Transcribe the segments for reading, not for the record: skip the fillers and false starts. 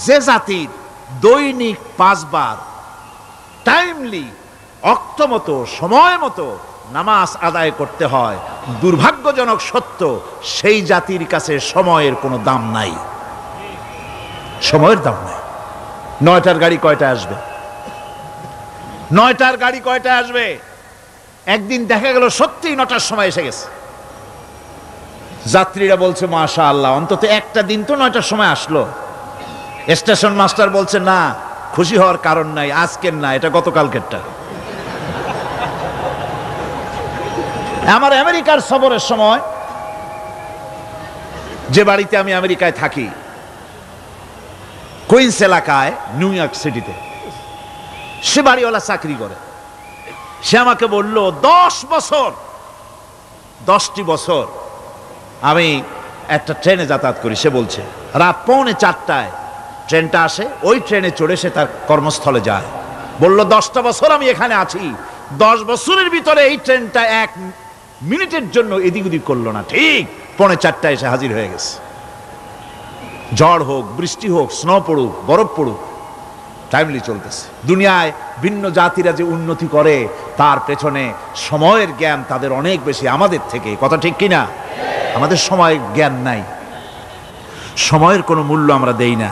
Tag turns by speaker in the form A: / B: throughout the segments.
A: যে জাতির দৈনিক 5 বার টাইমলি অক্ত মতো সময় মতো নামাজ আদায় করতে হয়, দুর্ভাগ্যজনক সত্য সেই জাতির কাছে সময়ের কোনো দাম নাই। সময়ের দাম নাই। 9টার গাড়ি কয়টায় আসবে? 9টার গাড়ি কয়টায় আসবে? একদিন দেখা গেল সত্যি 9টার সময় এসে গেছে। যাত্রীরা বলছে মাশাআল্লাহ, অন্তত একটা দিন তো 9টার সময় আসলো। স্টেশন মাস্টার বলছে না, খুশি হওয়ার কারণ নাই, আজকের না, এটা গতকালকেরটা। আমার আমেরিকার সফরের সময়, যে বাড়িতে আমি আমেরিকায় থাকি, কুইন্স এলাকায়, নিউ ইয়র্ক সিটিতে, সে বাড়িওয়ালা চাকরি করে। সে আমাকে বলল 10টি বছর আমি একটা ট্রেনে যাতায়াত করি। সে বলছে রাত 3:45টায় ট্রেনটা আসে, ওই ট্রেনে চড়ে সে তার কর্মস্থলে যায়। বলল 10টা বছর আমি এখানে আছি, 10 বছরের ভিতরে এই ট্রেনটা 1 মিনিটের জন্য এদিক ওদিক করলো না, ঠিক 3:45টায় এসে হাজির হয়ে গেছে। ঝড় হোক, বৃষ্টি হোক, স্নো পড়ুক, বরফ পড়ুক, টাইমলি চলতেছে। দুনিয়ায় ভিন্ন জাতিরা যে উন্নতি করে তার পেছনে সময়ের জ্ঞান তাদের অনেক বেশি আমাদের থেকে, কথা ঠিক কিনা? আমাদের সময়ের জ্ঞান নাই, সময়ের কোনো মূল্য আমরা দেই না।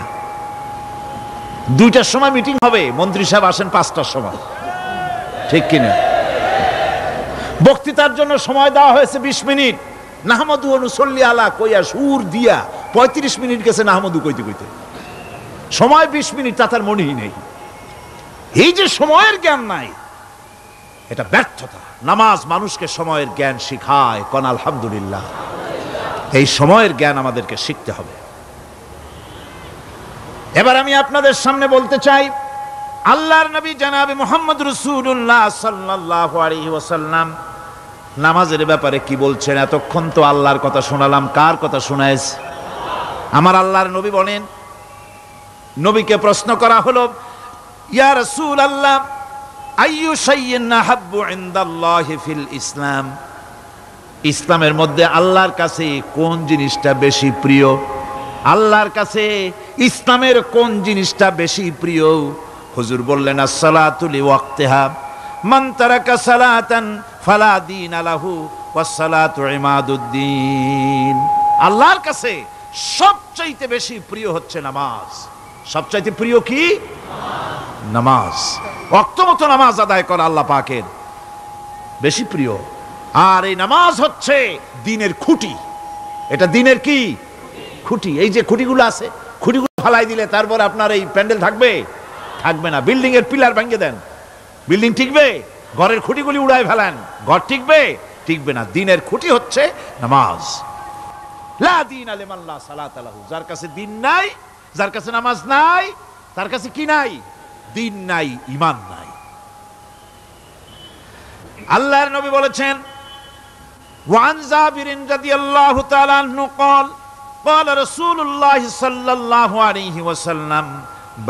A: 2টার সময় মিটিং হবে, মন্ত্রী সাহেব আসেন 5টার সময়, ঠিক কিনা? বক্তৃতার জন্য সময় দেওয়া হয়েছে 20 মিনিট, নাহমাদু ওয়া নুসাল্লি আলা কইয়া সুর দিয়া 35 মিনিট গেছে নাহমাদু কইতে কইতে। সময় 20 মিনিট, তা তার মনেই নেই। এই যে সময়ের জ্ঞান নাই, এটা ব্যর্থতা। নামাজ মানুষকে সময়ের জ্ঞান শিখায়, কোন আলহামদুলিল্লাহ। এই সময়ের জ্ঞান আমাদেরকে শিখতে হবে। এবার আমি আপনাদের সামনে বলতে চাই, আল্লাহর নবী জনাবে মুহাম্মদ রাসূলুল্লাহ সাল্লাল্লাহু আলাইহি ওয়াসাল্লাম নামাজের ব্যাপারে কি বলছেন। এতক্ষণ তো আল্লাহর কথা শোনালাম, কার কথা শোনাইছে? আমার আল্লাহর নবী বলেন, নবীকে প্রশ্ন করা হলো, ইয়া রাসূলুল্লাহ আইয়ু শাইইন আহাব্বু ইনদাল্লাহি ফিল ইসলাম, ইসলামের মধ্যে আল্লাহর কাছে কোন জিনিসটা বেশি প্রিয়? আল্লাহর কাছে ইসলামের কোন জিনিসটা বেশি প্রিয়? হুজুর বললেন আস-সালাতু লিওয়াক্তিহা, মান তারাকা সালাতান ফালা দীন লাহু ওয়াস-সালাতু ইমাদুদ্দিন। আল্লাহর কাছে সবচাইতে বেশি প্রিয় হচ্ছে নামাজ। সবচাইতে প্রিয় কি? নামাজ। ওয়াক্ত মতো নামাজ আদায় করা আল্লাহ পাকের বেশি প্রিয়। আর এই নামাজ হচ্ছে দ্বীনের খুঁটি। এটা দ্বীনের কি খুঁটি? এই যে খুঁটিগুলো আছে, খুঁটিগুলো ফালাই দিলে তারপর আপনার এই প্যান্ডেল থাকবে? থাকবে না। বিল্ডিং এর পিলার ভেঙে দেন, বিল্ডিং টিকবে? ঘরের খুঁটিগুলি উড়ায় ফেলেন, ঘর টিকবে? টিকবে না। দ্বীনের খুঁটি হচ্ছে নামাজ। লা দীনা লিমান লা সালাতা লাহু, যার কাছে দ্বীন নাই, যার কাছে নামাজ নাই, তার কাছে কি নাই? দ্বীন নাই, ঈমান নাই। আল্লাহর নবী বলেছেন, ওয়ান জাবিরিন রাদিয়াল্লাহু তাআলা আনহু قال قال رسول الله صلى الله عليه وسلم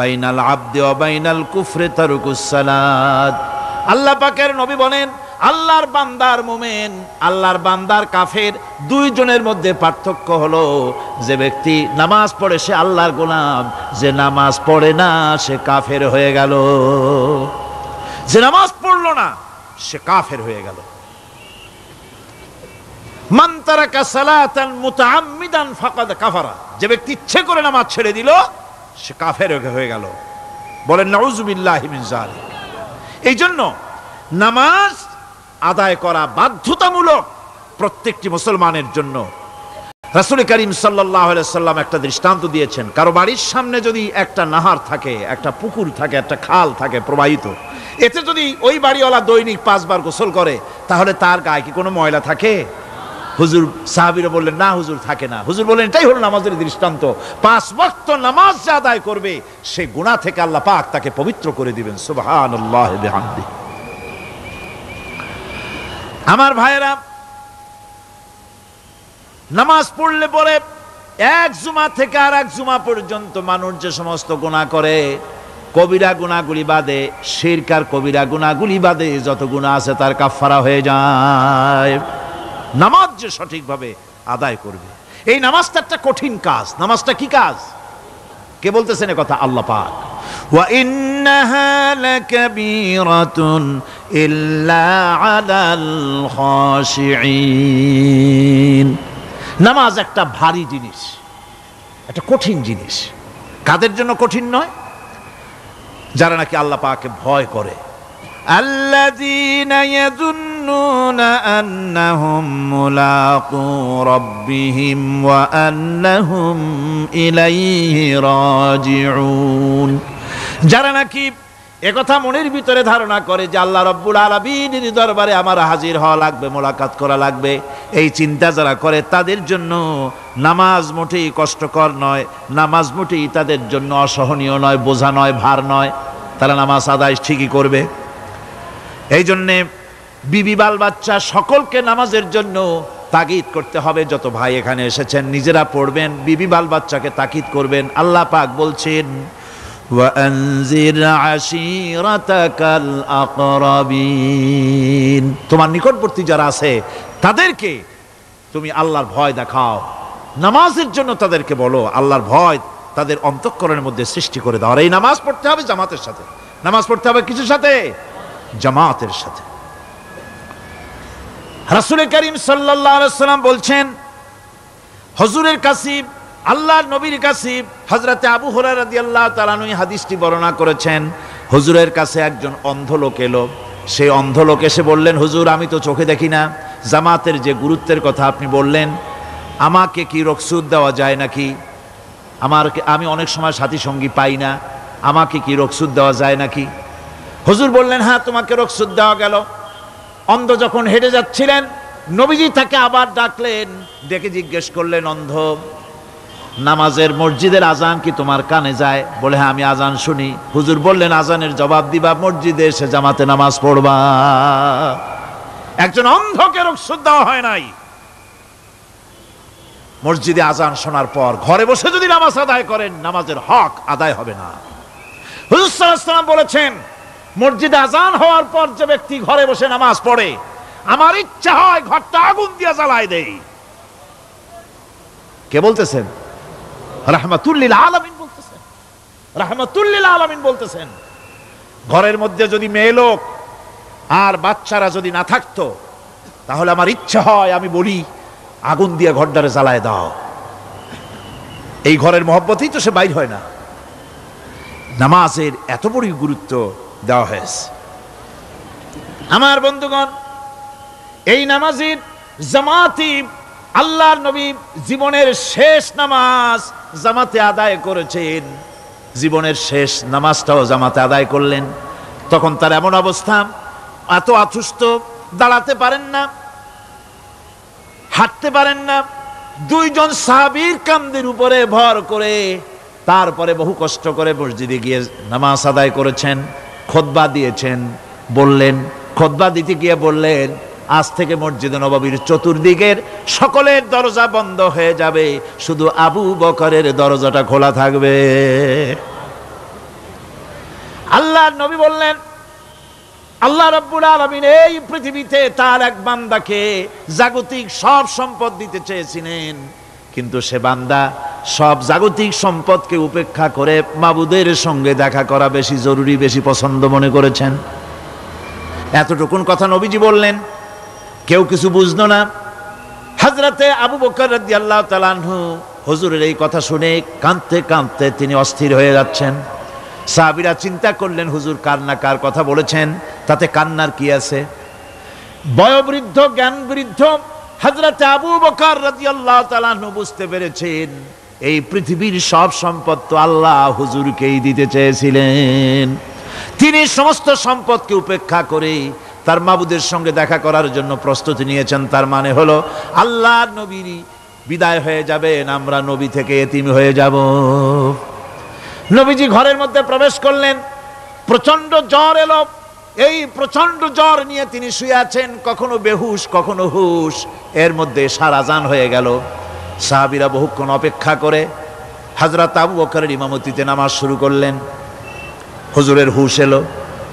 A: بين العبد وبين الكفر ترك الصلاة। আল্লাহ পাকের নবী বলেন, আল্লাহর বান্দার মুমিন, আল্লাহর বান্দার কাফের, দুইজনের মধ্যে পার্থক্য হলো যে ব্যক্তি নামাজ পড়ে সে আল্লাহর গোলাম, যে নামাজ পড়ে না সে কাফের হয়ে গেল। যে নামাজ পড়লো না সে কাফের হয়ে গেল। মান তারাকা সালাতান মুতাআম্মিদান ফাকাদ কাফারা, যে ব্যক্তি ইচ্ছে করে নামাজ ছেড়ে দিল সে কাফের হয়ে গেল। বলেন নাউযুবিল্লাহি মিন যালিক। এই জন্য নামাজ আদায় করা বাধ্যতামূলক প্রত্যেকটি মুসলমানের জন্য। রাসূল করিম সাল্লাল্লাহু আলাইহি সাল্লাম একটা দৃষ্টান্ত দিয়েছেন, কারো বাড়ির সামনে যদি একটা নাহার থাকে, একটা পুকুর থাকে, একটা খাল থাকে প্রবাহিত, এতে যদি ওই বাড়িওয়ালা দৈনিক 5 বার গোসল করে তাহলে তার গায়ে কি কোনো ময়লা থাকে? হুজুর, সাহাবীরা বললেন না হুজুর, থাকে না। হুজুর বললেন এটাই হলো নামাজের দৃষ্টান্ত। 5 ওয়াক্ত নামাজ যে আদায় করবে সে গুনাহ থেকে আল্লাহ পাক তাকে পবিত্র করে দিবেন। সুবহানাল্লাহি ওয়া বিহামদিহি। আমার ভাইয়েরা, নামাজ পড়লে পরে এক জুমা থেকে আর এক জুমা পর্যন্ত মানুষ যে সমস্ত গুনাহ করে, কবিরা গুনাহগুলি বাদে, শিরক আর কবিরা গুনাহগুলি বাদে যত গুনাহ আছে তার কাফারা হয়ে যায়। নামাজ যে সঠিকভাবে আদায় করবে, এই নামাজটা একটা কঠিন কাজ। নামাজটা কি কাজ? কে বলতেছেন এ কথা? আল্লাহ পাক। ওয়া ইন্নাহা লাকাবীরাতুন ইল্লা আলাল খাশিঈন। নামাজ একটা ভারী জিনিস, একটা কঠিন জিনিস। কাদের জন্য কঠিন নয়? যারা নাকি আল্লাহ পাককে ভয় করে। আল্লাযীনা ইয়াযুন্নুনা আন্নাহুম মুলাকু রাব্বিহিম ওয়া আন্নাহুম ইলাইহি রাজিউন। যারা নাকি একথা মনের ভিতরে ধারণা করে যে আল্লাহ রাব্বুল আলামিনের দরবারে আমার হাজির হওয়া লাগবে, মোলাকাত করা লাগবে, এই চিন্তা যারা করে তাদের জন্য নামাজ মোটেই কষ্টকর নয়, নামাজ মোটেই তাদের জন্য অসহনীয় নয়, বোঝা নয়, ভার নয়। তারা নামাজ আদায় ঠিকই করবে। এই জন্যে বিবি বাল বাচ্চা সকলকে নামাজের জন্য তাগিদ করতে হবে। যত ভাই এখানে এসেছেন নিজেরা পড়বেন, বিবি বাল বাচ্চাকে তাকিদ করবেন। আল্লাহ পাক বলছেন ওয়ানজির আশীরাতাকাল আকরাবিন, তোমার নিকটবর্তী যারা আছে তাদেরকে তুমি আল্লাহর ভয় দেখাও। নামাজের জন্য তাদেরকে বলো, আল্লাহর ভয় তাদের অন্তঃকরণের মধ্যে সৃষ্টি করে দাও। আর এই নামাজ পড়তে হবে জামাতের সাথে। নামাজ পড়তে হবে কিছুর সাথে? জামাতের সাথে। রাসূল করিম সাল্লাল্লাহু আলাইহি ওয়াসাল্লাম বলছেন, হুজুরের কাছে, আল্লাহর নবীর কাছে হযরতে আবু হুরায়রা রাদিয়াল্লাহু তাআলা আনহু হাদিসটি বর্ণনা করেছেন। হুজুরের কাছে একজন অন্ধ লোক এলো। সেই অন্ধ লোক এসে বললেন, হুজুর আমি তো চোখে দেখি না, জামাতের যে গুরুত্বের কথা আপনি বললেন, আমাকে কি রুখসত দেওয়া যায় নাকি? আমি অনেক সময় সাথী সঙ্গী পাই না, আমাকে কি রুখসত দেওয়া যায় নাকি? হুজুর বললেন, হ্যাঁ তোমাকে রুখসত দেওয়া গেল। অন্ধ যখন হেঁটে যাচ্ছিলেন, নবীজি তাকে আবার ডাকলেন, ডেকে জিজ্ঞেস করলেন, অন্ধ নামাজের মসজিদের আজান কি তোমার কানে যায়? বলে, হ্যাঁ আমি আজান শুনি। হুজুর বললেন, আজানের জবাব দিবা, মসজিদে এসে জামাতে নামাজ পড়বা। একজন অন্ধকে রুখসত দেওয়া হয় নাই। মসজিদে আজান শোনার পর ঘরে বসে যদি নামাজ আদায় করেন, নামাজের হক আদায় হবে না। হুজুর সাল্লাল্লাহু আলাইহি ওয়াসাল্লাম বলেছেন, মসজিদে আজান হওয়ার পর যে ব্যক্তি ঘরে বসে নামাজ পড়ে, আমার ইচ্ছা হয় ঘরটা আগুন দিয়ে জ্বালায় দেই। কে বলতেছেন? রাহমাতুল লিল আলামিন বলতেছেন। রাহমাতুল লিল আলামিন বলতেছেন, ঘরের মধ্যে যদি মেয়ে লোক আর বাচ্চারা যদি না থাকতো, তাহলে আমার ইচ্ছা হয় আমি বলি আগুন দিয়ে ঘরটারে জ্বালায় দাও। এই ঘরের মহব্বতেই তো সে বাইর হয় না। নামাজের এত বড় গুরুত্ব দেওয়া হয়েছে। আমার বন্ধুগণ, এই নামাজের জামাতি আল্লাহর নবী জীবনের শেষ নামাজ জামাতে আদায় করেছেন। জীবনের শেষ নামাজটাও জামাতে আদায় করলেন। তখন তার এমন অবস্থা, এত অসুস্থ, দাঁড়াতে পারেন না, হাঁটতে পারেন না। দুইজন সাহাবীর কাঁধের উপরে ভর করে তারপরে বহু কষ্ট করে মসজিদে গিয়ে নামাজ আদায় করেছেন। খুতবা দিয়েছেন, বললেন, খুতবা দিতে গিয়ে বললেন, আজ থেকে মসজিদে নববীর চতুর্দিকের সকলের দরজা বন্ধ হয়ে যাবে, শুধু আবু বকরের দরজাটা খোলা থাকবে। আল্লাহর নবী বললেন, আল্লাহ রাব্বুল আলামিন এই পৃথিবীতে তার এক বান্দাকে জাগতিক সব সম্পদ দিতে চেয়েছিলেন, কিন্তু সে বান্দা সব জাগতিক সম্পদকে উপেক্ষা করে মাবুদের সঙ্গে দেখা করা বেশি জরুরি, বেশি পছন্দ মনে করেছেন। এতটুকুন কথা নবীজি বললেন, কেউ কিছু বুঝলো না। হযরতে আবু বকর রাদিয়াল্লাহু তাআলা আনহু হুজুরের এই কথা শুনে কাঁদতে কাঁদতে তিনি অস্থির হয়ে যাচ্ছেন। সাহাবীরা চিন্তা করলেন, হুজুর কার না কার কথা বলেছেন, তাতে কান্নার কি আছে? বয়োবৃদ্ধ, জ্ঞানবৃদ্ধ হযরতে আবু বকর রাদিয়াল্লাহু তাআলা আনহু বুঝতে পেরেছেন, এই পৃথিবীর সব সম্পদ তো আল্লাহ হুজুরকেই দিতে চেয়েছিলেন। তিনি সমস্ত সম্পদকে উপেক্ষা করে তার মাবুদের সঙ্গে দেখা করার জন্য প্রস্তুতি নিয়েছেন। তার মানে হলো আল্লাহর নবীর বিদায় হয়ে যাবেন, আমরা নবী থেকে এতিম হয়ে যাব। নবীজি ঘরের মধ্যে প্রবেশ করলেন, প্রচন্ড জ্বর এলো। এই প্রচন্ড জ্বর নিয়ে তিনি শুয়ে আছেন, কখনো বেহুশ কখনো হুশ। এর মধ্যে সারা আজান হয়ে গেল। সাহাবীরা বহুক্ষণ অপেক্ষা করে হযরত আবু বকরের ইমামতিতে নামাজ শুরু করলেন। হুজুরের হুশ এলো,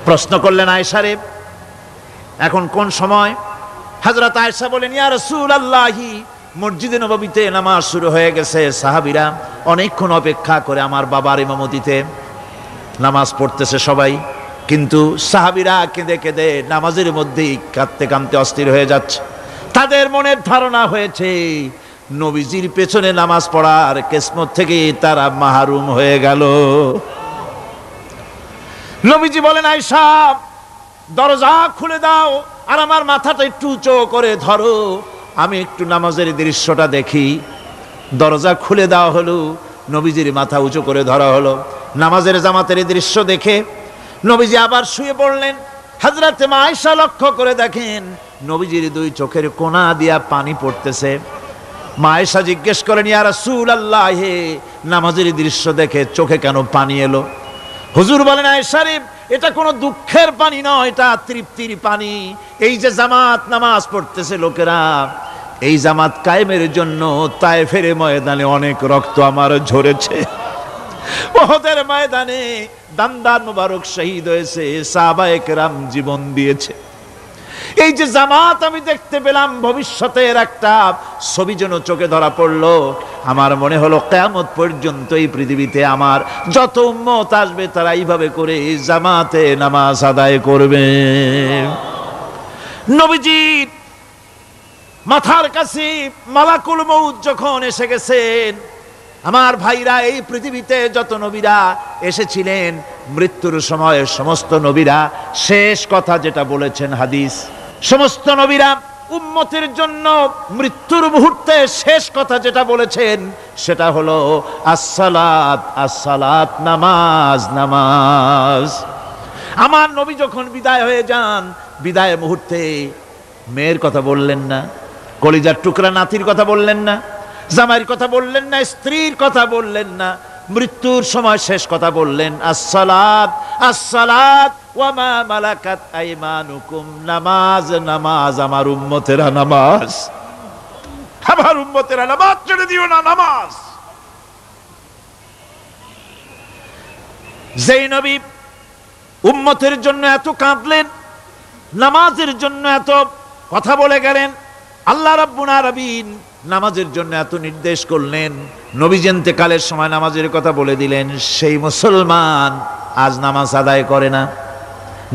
A: প্রশ্ন করলেন, আয়েশা রে এখন কোন সময়? হযরত আয়েশা বলেন, ইয়া রাসূলুল্লাহি মসজিদে নববীতে নামাজ শুরু হয়ে গেছে। সাহাবীরা অনেকক্ষণ অপেক্ষা করে আমার বাবার ইমামতিতে নামাজ পড়তেছে সবাই, কিন্তু সাহাবীরা কেঁদে কেঁদে নামাজের মধ্যেই কাঁদতে কাঁদতে অস্থির হয়ে যাচ্ছে। তাদের মনের ধারণা হয়েছে নবীজির পেছনে নামাজ পড়ার কিসমত থেকে তারা মাহরুম হয়ে গেল। নবীজি বলেন, আয়েশা দরজা খুলে দাও আর আমার মাথাটা একটু উঁচু করে ধরো, আমি একটু নামাজের দৃশ্যটা দেখি। দরজা খুলে দেওয়া হলো, নবীজির মাথা উঁচু করে ধরা হলো। নামাজের জামাতের দৃশ্য দেখে নবীজি আবার শুয়ে পড়লেন। হযরতে মা আয়েশা লক্ষ্য করে দেখেন নবীজির দুই চোখের কোণা দিয়া পানি পড়তেছে। মা আয়েশা জিজ্ঞেস করেন, ইয়া রাসূলুল্লাহ, হে নামাজের দৃশ্য দেখে চোখে কেন পানি এলো? হুজুর বলেন, আয়েশা রে, এটা কোনো দুঃখের পানি নয়, এটা তৃপ্তির পানি। এই যে জামাত নামাজ পড়তেছে লোকেরা, এই জামাত কায়েমের জন্য তায়েফের ময়দানে অনেক রক্ত আমার ঝরেছে। উহুদের ময়দানে দান্দান মুবারক শহীদ হয়েছে, সাহাবায়ে কেরাম জীবন দিয়েছে। এই যে জামাত আমি দেখতে পেলাম, ভবিষ্যতের একটা ছবি যেন চোখে ধরা পড়লো। আমার মনে হলো কিয়ামত পর্যন্ত এই পৃথিবীতে আমার যত উম্মত আসবে তারা এইভাবে করে জামাতে নামাজ আদায় করবে। নবীজির মাথার কাছে মালাকুল মউত যখন এসে গেছেন, আমার ভাইরা, এই পৃথিবীতে যত নবীরা এসেছিলেন মৃত্যুর সময় সমস্ত নবীরা শেষ কথা যেটা বলেছেন, হাদিস, সমস্ত নবীরা উম্মতের জন্য মৃত্যুর মুহূর্তে শেষ কথা যেটা বলেছেন সেটা হলো আসসালাত, আসসালাত, নামাজ, নামাজ। আমার নবী যখন বিদায় হয়ে যান, বিদায় মুহূর্তে মেয়ের কথা বললেন না, কলিজার টুকরা নাতির কথা বললেন না, জামাইয়ের কথা বললেন না, স্ত্রীর কথা বললেন না, মৃত্যুর সময় শেষ কথা বললেন আসসালাত, আসসালাত ওয়া মা মালাকাত আইমানুকুম, নামাজ, নামাজ, আমার উম্মতেরা নামাজ, আমার উম্মতেরা নামাজ ছেড়ে দিও না, নামাজ। যেই নবী উম্মতের জন্য এত কাঁদলেন, নামাজের জন্য এত কথা বলে গেলেন, আল্লাহ রাব্বুল আলামিন নামাজের জন্য এত নির্দেশ করলেন, নবীজি ইন্তেকালের সময় নামাজের কথা বলে দিলেন, সেই মুসলমান আজ নামাজ আদায় করে না,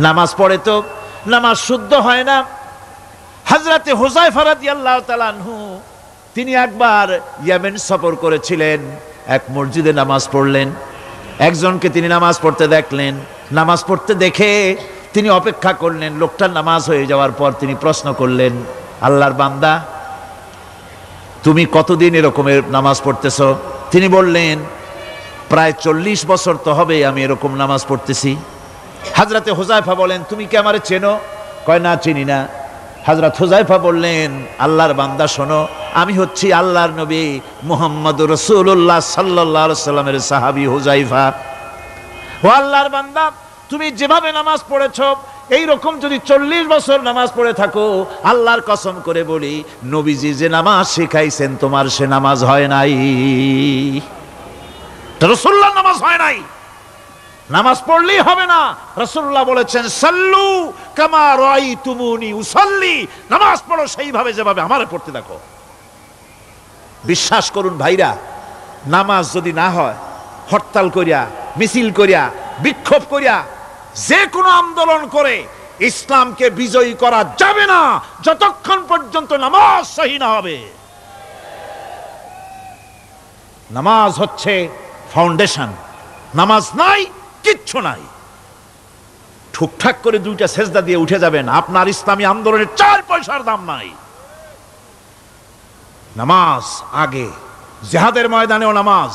A: নামাজ পড়ে তো নামাজ শুদ্ধ হয় না। হযরতে হুযায়ফা রাদিয়াল্লাহু তাআলা আনহু তিনি একবার ইয়েমেন সফর করেছিলেন, এক মসজিদে নামাজ পড়লেন। একজনকে তিনি নামাজ পড়তে দেখলেন, নামাজ পড়তে দেখে তিনি অপেক্ষা করলেন। লোকটার নামাজ হয়ে যাওয়ার পর তিনি প্রশ্ন করলেন, আল্লাহর বান্দা, তুমি কতদিন এরকমের নামাজ পড়তেছ? তিনি বললেন, প্রায় 40 বছর তো হবে আমি এরকম নামাজ পড়তেছি। হযরতে হুযায়ফা বলেন, তুমি কি আমারে চেনো? কয়, না, চিনি না। হযরত হুযায়ফা বললেন, আল্লাহর বান্দা শোনো, আমি হচ্ছি আল্লাহর নবী মুহাম্মদুর রাসূলুল্লাহ সাল্লাল্লাহু আলাইহি সাল্লামের সাহাবী হুযায়ফা। ও আল্লাহর বান্দা, তুমি যেভাবে নামাজ পড়েছো এই রকম যদি 40 বছর নামাজ পড়ে থাকো, আল্লাহর কসম করে বলি, নবীজি যে নামাজ শিখাইছেন তোমার সে নামাজ হয় নাই, রাসূলুল্লাহর নামাজ হয় নাই। নামাজ পড়লেই হবে না, রাসূলুল্লাহ বলেছেন, সাল্লু কামা রাআইতুমুনি উসাল্লি, নামাজ পড়ো সেইভাবে যেভাবে আমারে পড়তে দেখো। বিশ্বাস করুন ভাইরা, নামাজ যদি না হয়, হরতাল করিয়া, মিছিল করিয়া, বিক্ষোভ করিয়া, যে কোনো আন্দোলন করে ইসলামকে বিজয়ী করা যাবে না যতক্ষণ পর্যন্ত নামাজ সহি না হবে। নামাজ হচ্ছে ফাউন্ডেশন, নামাজ নাই কিচ্ছু নাই। ঠুকঠাক করে 2টা সেজদা দিয়ে উঠে যাবেন, আপনার ইসলামী আন্দোলনের 4 পয়সার দাম নাই। নামাজ আগে, জিহাদের ময়দানেও নামাজ,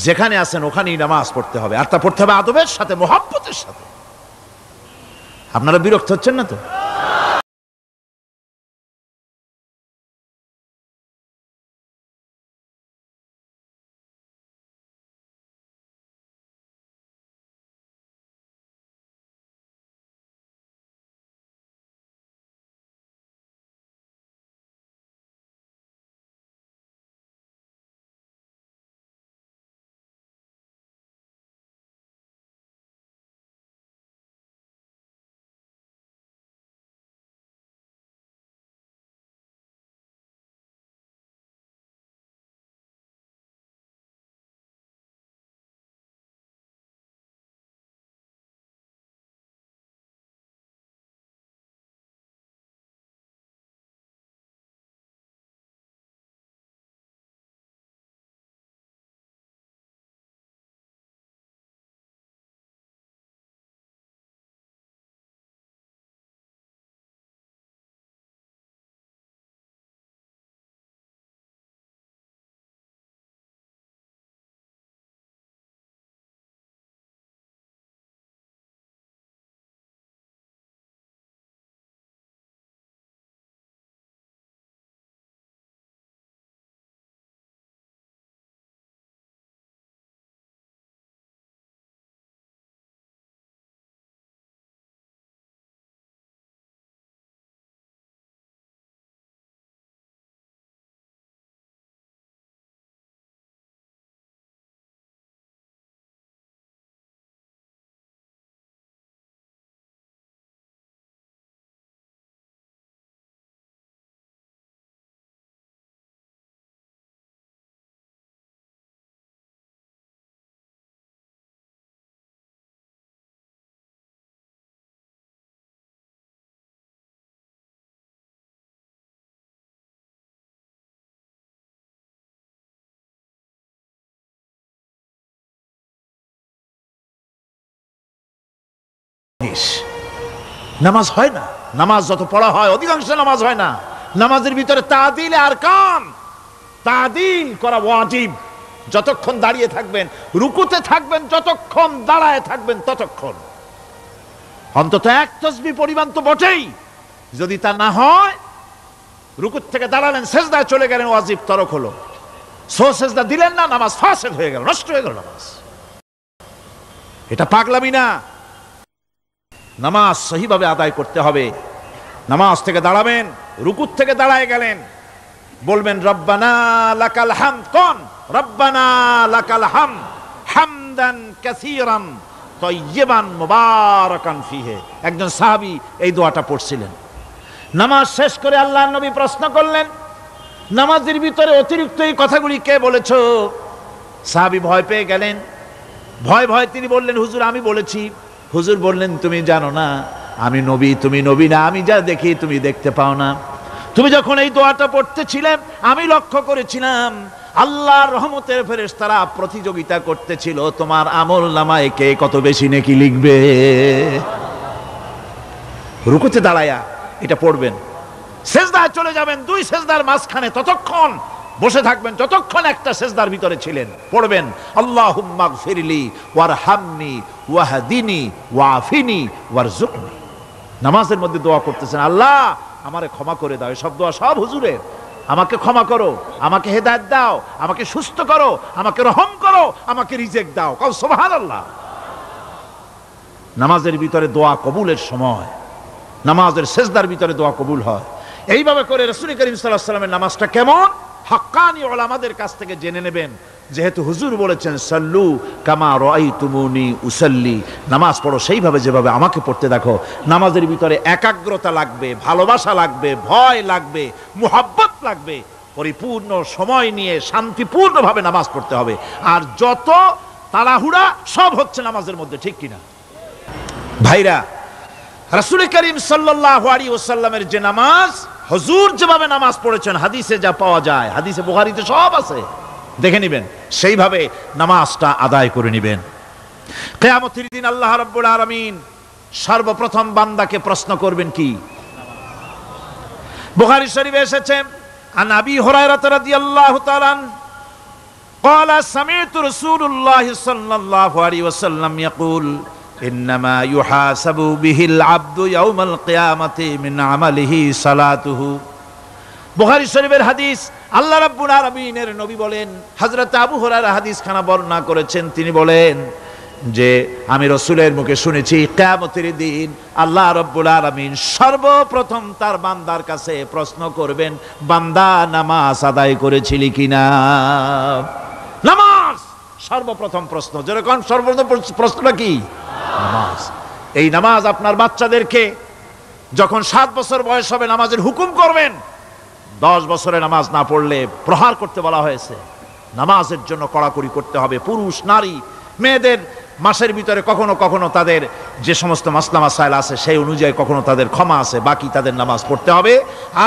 A: যেখানে আছেন ওখানেই নামাজ পড়তে হবে, আর তা পড়তে হবে আদবের সাথে, মুহাব্বতের সাথে। আপনারা বিরক্ত হচ্ছেন না তো? জিনিস নামাজ হয় না। নামাজ যত পড়া হয় অধিকাংশ নামাজ হয় না। নামাজের ভিতরে তাদিল আরকান, তাদিল করা ওয়াজিব। যতক্ষণ দাঁড়িয়ে থাকবেন, রুকুতে থাকবেন, যতক্ষণ দাঁড়ায় থাকবেন ততক্ষণ অন্তত এক তাসবিহ পরিমাণ তো বটেই। যদি তা না হয়, রুকুত থেকে দাঁড়ালেন, সেজদায় চলে গেলেন, ওয়াজিব তরক হলো। সো সেজদা দিলেন না, নামাজ ফাসেদ হয়ে গেল, নষ্ট হয়ে গেল নামাজ। এটা পাগলামি না। নামাজ সহিভাবে আদায় করতে হবে। নামাজ থেকে দাঁড়াবেন, রুকুত থেকে দাঁড়ায় গেলেন, বলবেন রব্বানা লাকাল হামদ। কোন রব্বানা লাকাল হামদ হামদান কাসীরান তাইয়্যিবান মুবারাকান ফিহি। একজন সাহাবী এই দোয়াটা পড়ছিলেন। নামাজ শেষ করে আল্লাহর নবী প্রশ্ন করলেন, নামাজের ভিতরে অতিরিক্ত এই কথাগুলি কে বলেছ? সাহাবী ভয় পেয়ে গেলেন। ভয় তিনি বললেন, হুজুর আমি বলেছি। হুজুর বললেন, তুমি জানো না আমি নবী, তুমি নবী না। আমি যা দেখি তুমি দেখতে পাও না। তুমি যখন এই দোয়াটা পড়তেছিলে আমি লক্ষ্য করেছিলাম আল্লাহর রহমতের ফেরেশতারা প্রতিযোগিতা করতেছিল তোমার আমল নামায় কে কত বেশি নেকি লিখবে। রুকুতে দাঁড়ায়া এটা পড়বেন। সেজদায় চলে যাবেন, দুই সেজদার মাঝখানে ততক্ষণ বসে থাকবেন যতক্ষণ একটা সেজদার ভিতরে ছিলেন। পড়বেন আল্লাহুম্মা গফিরলি ওয়ারহামনি ওয়াহদিনি ওয়াফিনি ওয়ারজুকনি। নামাজের মধ্যে দোয়া করতেছেন, আল্লাহ আমারে ক্ষমা করে দাও। এসব দোয়া সব হুজুরের। আমাকে ক্ষমা করো, আমাকে হেদায়েত দাও, আমাকে সুস্থ করো, আমাকে রহম করো, আমাকে রিজেক্ট দাও। কও সুবহানাল্লাহ। নামাজের ভিতরে দোয়া কবুলের সময়, নামাজের সেজদার ভিতরে দোয়া কবুল হয়। এইভাবে করে রাসূল করিম সাল্লাল্লাহু আলাইহি ওয়াসাল্লামের নামাজটা কেমন হাক্কানি উলামাদের কাছ থেকে জেনে নেবেন। যেহেতু হুজুর বলেছেন সাল্লু কামা রাআইতুমুনি উসাল্লি, নামাজ পড়ো সেইভাবে যেভাবে আমাকে পড়তে দেখো। নামাজের ভিতরে একাগ্রতা লাগবে, ভালোবাসা লাগবে, ভয় লাগবে, মুহাব্বত লাগবে। পরিপূর্ণ সময় নিয়ে শান্তিপূর্ণভাবে নামাজ পড়তে হবে। আর যত তাড়াহুড়া সব হচ্ছে নামাজের মধ্যে, ঠিক কিনা ভাইরা? রাসূল করিম সাল্লাল্লাহু আলাইহি ওয়াসাল্লামের যে নামাজ, হুজুর যেভাবে নামাজ পড়েছেন, হাদিসে যা পাওয়া যায়, হাদিসে বুখারীতে সব আছে, দেখে নেবেন, সেইভাবে নামাজটা আদায় করে নেবেন। কিয়ামতের দিন আল্লাহ রাব্বুল আলামিন সর্বপ্রথম বান্দাকে প্রশ্ন করবেন কি? বুখারী শরীফে এসেছে, আন আবি হুরায়রা রাদিয়াল্লাহু তাআলা قال سمعت رسول الله صلى الله عليه وسلم يقول إنما يحاسب به العبد يوم القيامة من عمله صلاته। বুখারী শরীফের হাদিস। আল্লাহ রাব্বুল আলামিনের নবী বলেন, হযরত আবু হুরায়রা হাদিস খানা বর্ণনা করেছেন, তিনি বলেন যে আমি রাসূলের মুখে শুনেছি কিয়ামতের দিন আল্লাহ রাব্বুল আলামিন সর্বপ্রথম তার বান্দার কাছে প্রশ্ন করবেন, বান্দা নামাজ আদায় করেছিলি কিনা? নামাজ সর্বপ্রথম প্রশ্ন। যেরকম সর্বপ্রথম প্রশ্নটা কি? নামাজ। এই নামাজ আপনার বাচ্চাদেরকে যখন 7 বছর বয়স হবে নামাজের হুকুম করবেন। 10 বছরে নামাজ না পড়লে প্রহার করতে বলা হয়েছে। নামাজের জন্য কড়াকড়ি করতে হবে। পুরুষ নারী মেয়েদের মাসের ভিতরে কখনো কখনো তাদের যে সমস্ত মাসলা মাসাইল আছে সেই অনুযায়ী কখনো তাদের ক্ষমা আছে, বাকি তাদের নামাজ পড়তে হবে।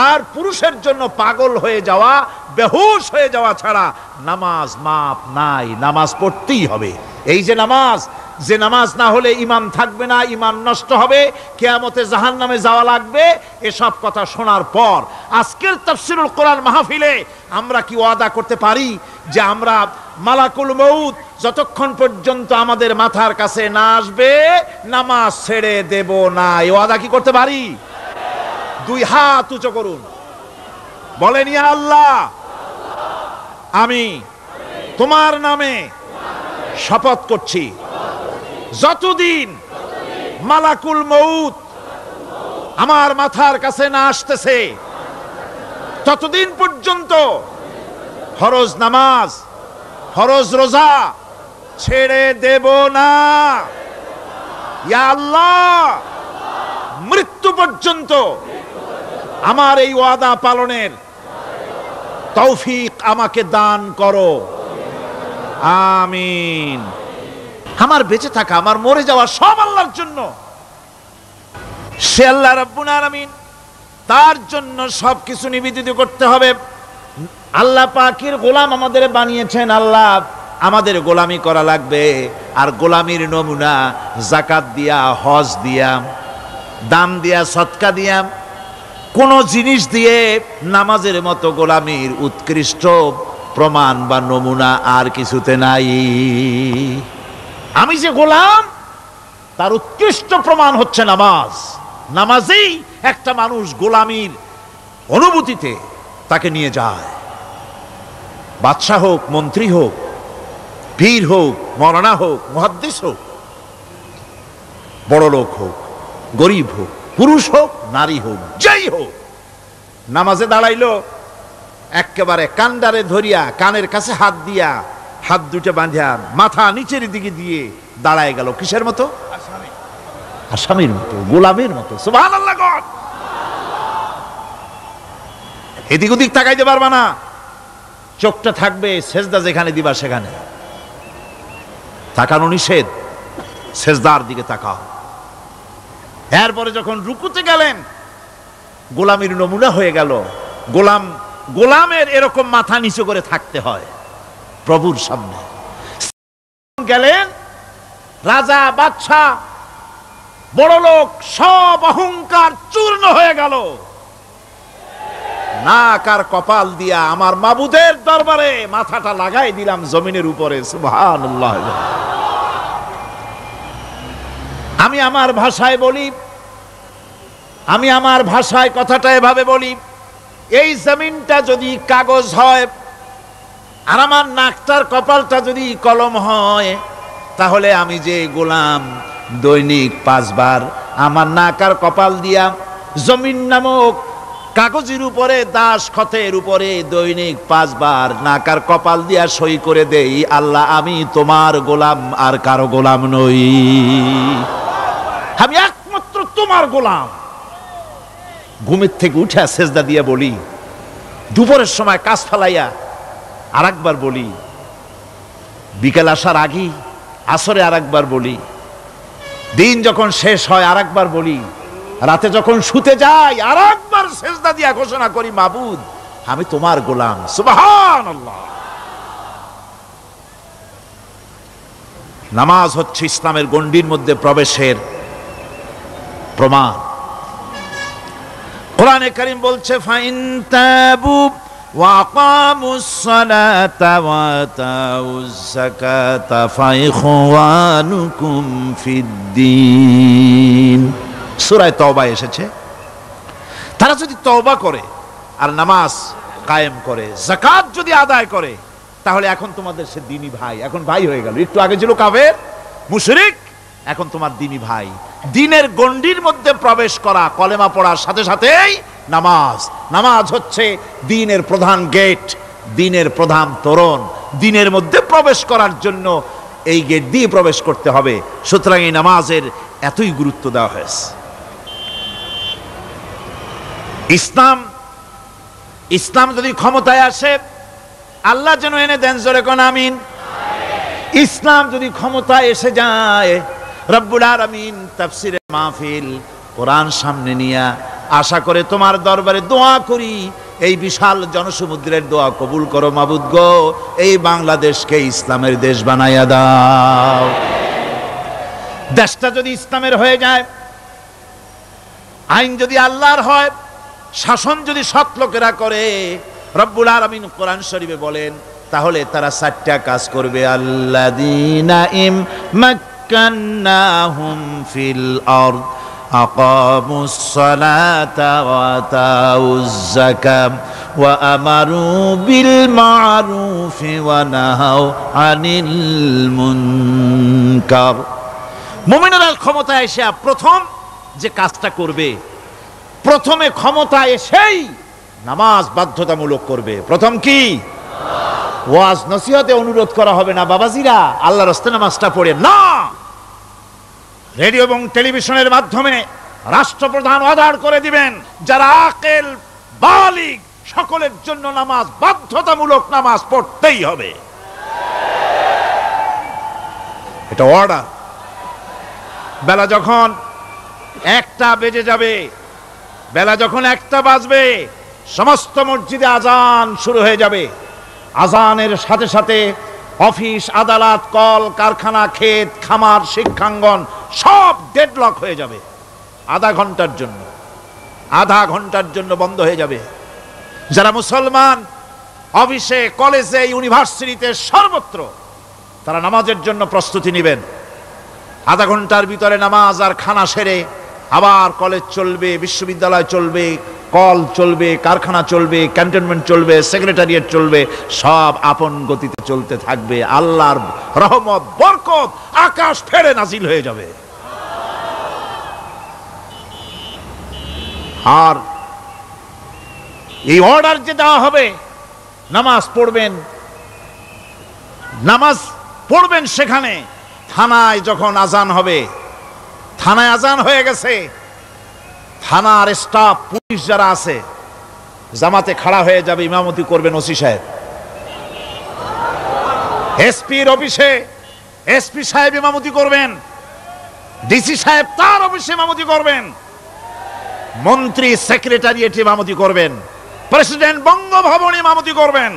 A: আর পুরুষের জন্য পাগল হয়ে যাওয়া, বেহুশ হয়ে যাওয়া ছাড়া নামাজ মাপ নাই, নামাজ পড়তেই হবে। এই যে নামাজ, যে নামাজ না হলে ঈমান থাকবে না, ঈমান নষ্ট হবে, কিয়ামতে জাহান্নামে যাওয়া লাগবে, এসব কথা শোনার পর আজকের তাফসীরুল কোরআন মাহফিলে আমরা কি ওয়াদা করতে পারি যে আমরা মালাকুল মউত যতক্ষণ পর্যন্ত আমাদের মাথার কাছে না আসবে নামাজ ছেড়ে দেব না? এই ওয়াদা কি করতে পারি? দুই হাত উঁচু করুন, বলেন ইয়া আল্লাহ, আমি তোমার নামে শপথ করছি যতদিন মালাকুল মউত আমার মাথার কাছে না আসতেছে ততদিন পর্যন্ত ফরজ নামাজ, ফরজ রোজা ছেড়ে দেব না। ইয়া আল্লাহ, মৃত্যু পর্যন্ত আমার এই ওয়াদা পালনের তৌফিক আমাকে দান করো, আমিন। আমার বেঁচে থাকা, আমার মরে যাওয়া সব আল্লাহর জন্য। সে আল্লাহ রাব্বুল আলামিন, তার জন্য সবকিছু নিবেদিত করতে হবে। আল্লাহ পাকের গোলাম আমাদের বানিয়েছেন। আল্লাহ আমাদের গোলামি করা লাগবে। আর গোলামির নমুনা যাকাত দিয়া, হজ দিয়া, দান দিয়া, সদকা দিয়া, কোন জিনিস দিয়ে নামাজের মতো গোলামির উৎকৃষ্ট প্রমাণ বা নমুনা আর কিছুতে নাই। আমি যে গোলাম তার উৎকৃষ্ট প্রমাণ হচ্ছে নামাজ। নামাজেই একটা মানুষ গোলামির অনুভূতিতে তাকে নিয়ে যায়। বাদশাহ হোক, মন্ত্রী হোক, পীর হোক, মৌলানা হোক, মুহাদ্দিস হোক, বড় লোক হোক, গরিব হোক, পুরুষ হোক, নারী হোক, যেই হোক, নামাজে দাঁড়াইলো, একেবারে কান্ডারে ধরিয়া কানের কাছে হাত দিয়া, হাত দুটো বাঁধিয়া মাথা নিচের দিকে দিয়ে দাঁড়ায় গেল। কিসের মতো? আসামির মতো, গোলামের মতো। সুবহানাল্লাহ। এদিক ওদিক তাকাইতে পারবা না, চোখটা থাকবে সেজদা যেখানে দিবা সেখানে। তাকানো নিষেধ, সেজদার দিকে তাকাও। এরপরে যখন রুকুতে গেলেন, গোলামির নমুনা হয়ে গেল। গোলামের এরকম মাথা নিচু করে থাকতে হয় প্রভুর সামনে। গেলেন, রাজা, বাদশা, বড় লোক, সব অহংকার চূর্ণ হয়ে গেল। নাক আর কপাল দিয়া আমার মাবুদের দরবারে মাথাটা লাগাই দিলাম জমিনের উপরে। সুবহানাল্লাহ। আমি আমার ভাষায় বলি, আমি আমার ভাষায় কথাটা এভাবে বলি, এই জমিনটা যদি কাগজ হয় আর আমার নাকটার কপালটা যদি কলম হয়, তাহলে আমি যে গোলাম দৈনিক 5 বার আমার নাক আর কপাল দিয়া জমিন নামক কাগজের উপরে, দাস খতের উপরে দৈনিক 5 বার নাক আর কপাল দিয়া সই করে দেই, আল্লাহ আমি তোমার গোলাম আর কারো গোলাম নই, আমি একমাত্র তোমার গোলাম। ঘুমের থেকে উঠে সেজদা দিয়ে বলি, দুপুরের সময় কাজ ফালাইয়া আর একবার বলি, বিকেল আসার আগে আসরে আর একবার বলি, দিন যখন শেষ হয় আর একবার বলি, রাতে যখন শুতে যাই আর একবার সেজদা দিয়া ঘোষণা করি, মাবুদ আমি তোমার গোলাম। সুবহানাল্লাহ। নামাজ হচ্ছে ইসলামের গণ্ডির মধ্যে প্রবেশের প্রমাণ। কোরআনে কারীম বলছে, ফাইন তাবু ওয়া আকামুস সালাতা ওয়া আতাউজ যাকাতা ফাইখওয়ানুকুম ফিদ্দীন। সূরা তওবা এসেছে, তারা যদি তওবা করে আর নামাজ কায়েম করে, যাকাত যদি আদায় করে, তাহলে এখন তোমাদের সে দ্বীনি ভাই, এখন ভাই হয়ে গেল। একটু আগে ছিল কাফের, মুশরিক, এখন তোমার দ্বীনি ভাই। দ্বীনের গণ্ডির মধ্যে প্রবেশ করা, কলেমা পড়ার সাথে সাথেই নামাজ। নামাজ হচ্ছে দ্বীনের প্রধান গেট, দ্বীনের প্রধান তোরণ। দ্বীনের মধ্যে প্রবেশ করার জন্য এই গেট দিয়ে প্রবেশ করতে হবে। সুতরাং এই নামাজের এতই গুরুত্ব দেওয়া হয়েছে। ইসলাম যদি ক্ষমতায় আসে, আল্লাহ যেন এনে দেন, জোরে কোন আমিন। ইসলাম যদি ক্ষমতায় এসে যায়, রব্বুল আলামিন তাফসিরে মাহফিল, কোরআন সামনে নিয়া আশা করে তোমার দরবারে দোয়া করি, এই বিশাল জনসমুদ্রের দোয়া কবুল করো মাবুদ গো, এই বাংলাদেশকে ইসলামের দেশ বানাইয়া দাও। দেশটা যদি ইসলামের হয়ে যায়, আইন যদি আল্লাহর হয়, শাসন যদি সৎ লোকেরা করে, রব্বুল আলামিন কোরআন শরীফে বলেন, তাহলে তারা 4টা কাজ করবে। আল্লাযীনা মাক্কান্নাহুম ফিল আরদ আকামুস সালাতা ওয়া আতাউজ যাকাত ওয়া আমারু বিল মা'রুফি ওয়া নাহাউ আনিল মুনকার। মুমিনেরা ক্ষমতায় এসে প্রথম যে কাজটা করবে, প্রথমে ক্ষমতা এসেই নামাজ বাধ্যতামূলক করবে। প্রথম কি? ওয়াজ নসিহতে অনুরোধ করা হবে না, বাবাজিরা আল্লাহর রাস্তায় নামাজটা পড়ে না। রেডিও এবং টেলিভিশনের মাধ্যমে রাষ্ট্রপ্রধান অর্ডার করে দিবেন, যারা আকেল বালিগ সকলের জন্য নামাজ বাধ্যতামূলক, নামাজ পড়তেই হবে, এটা অর্ডার। বেলা যখন 1টা বেজে যাবে, বেলা যখন 1টা বাজবে, সমস্ত মসজিদে আজান শুরু হয়ে যাবে। আজানের সাথে সাথে অফিস, আদালত, কল কারখানা, ক্ষেত খামার, শিক্ষাঙ্গন সব ডেডলক হয়ে যাবে আধা ঘন্টার জন্য বন্ধ হয়ে যাবে। যারা মুসলমান অফিসে, কলেজে, ইউনিভার্সিটিতে সর্বত্র তারা নামাজের জন্য প্রস্তুতি নেবেন। আধা ঘন্টার ভিতরে নামাজ আর খানা সেরে আবার কলেজ চলবে, বিশ্ববিদ্যালয় চলবে, কল চলবে, কারখানা চলবে, ক্যান্টনমেন্ট চলবে, সেক্রেটারিয়েট চলবে, সব আপন গতিতে চলতে থাকবে। আল্লাহর রহমত, বরকত আকাশ ফেড়ে নাজিল হয়ে যাবে। আর এই অর্ডার যে দেওয়া হবে, নামাজ পড়বেন সেখানে। থানায় যখন আজান হবে, থানায় আজান হয়ে গেছে, থানার স্টাফ, পুলিশ যারা আছে জামাতে খাড়া হয়ে যাবে, ইমামতি করবেন ওসি সাহেব। এসপির অফিসে এসপি সাহেব ইমামতি করবেন, ডিসি সাহেব তার অফিসে ইমামতি করবেন, মন্ত্রী সেক্রেটারিয়েট ইমামতি করবেন, প্রেসিডেন্ট বঙ্গভবন ইমামতি করবেন,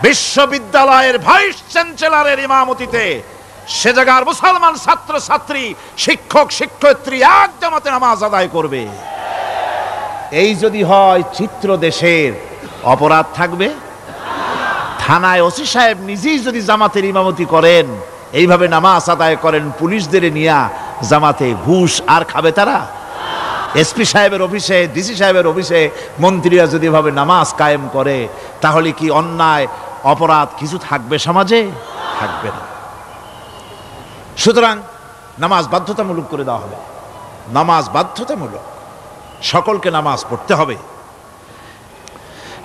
A: বিশ্ববিদ্যালয়ের ভাইস চ্যান্সেলরের ইমামতিতে সে জায়গার মুসলমান ছাত্র ছাত্রী, শিক্ষক শিক্ষয়িত্রী এক জামাতে নামাজ আদায় করবে। এই যদি হয় চিত্র দেশের, অপরাধ থাকবে? থানায় ওসি সাহেব নিজেই যদি জামাতের ইমামতি করেন, এইভাবে নামাজ আদায় করেন পুলিশদের নিয়ে জামাতে, ঘুষ আর খাবে তারা? এসপি সাহেবের অফিসে, ডিসি সাহেবের অফিসে মন্ত্রীরা যদি এভাবে নামাজ কায়েম করে, তাহলে কি অন্যায় অপরাধ কিছু থাকবে সমাজে? থাকবে না। সুতরাং নামাজ বাধ্যতামূলক করে দেওয়া হবে। নামাজ বাধ্যতামূলক, সকলকে নামাজ পড়তে হবে।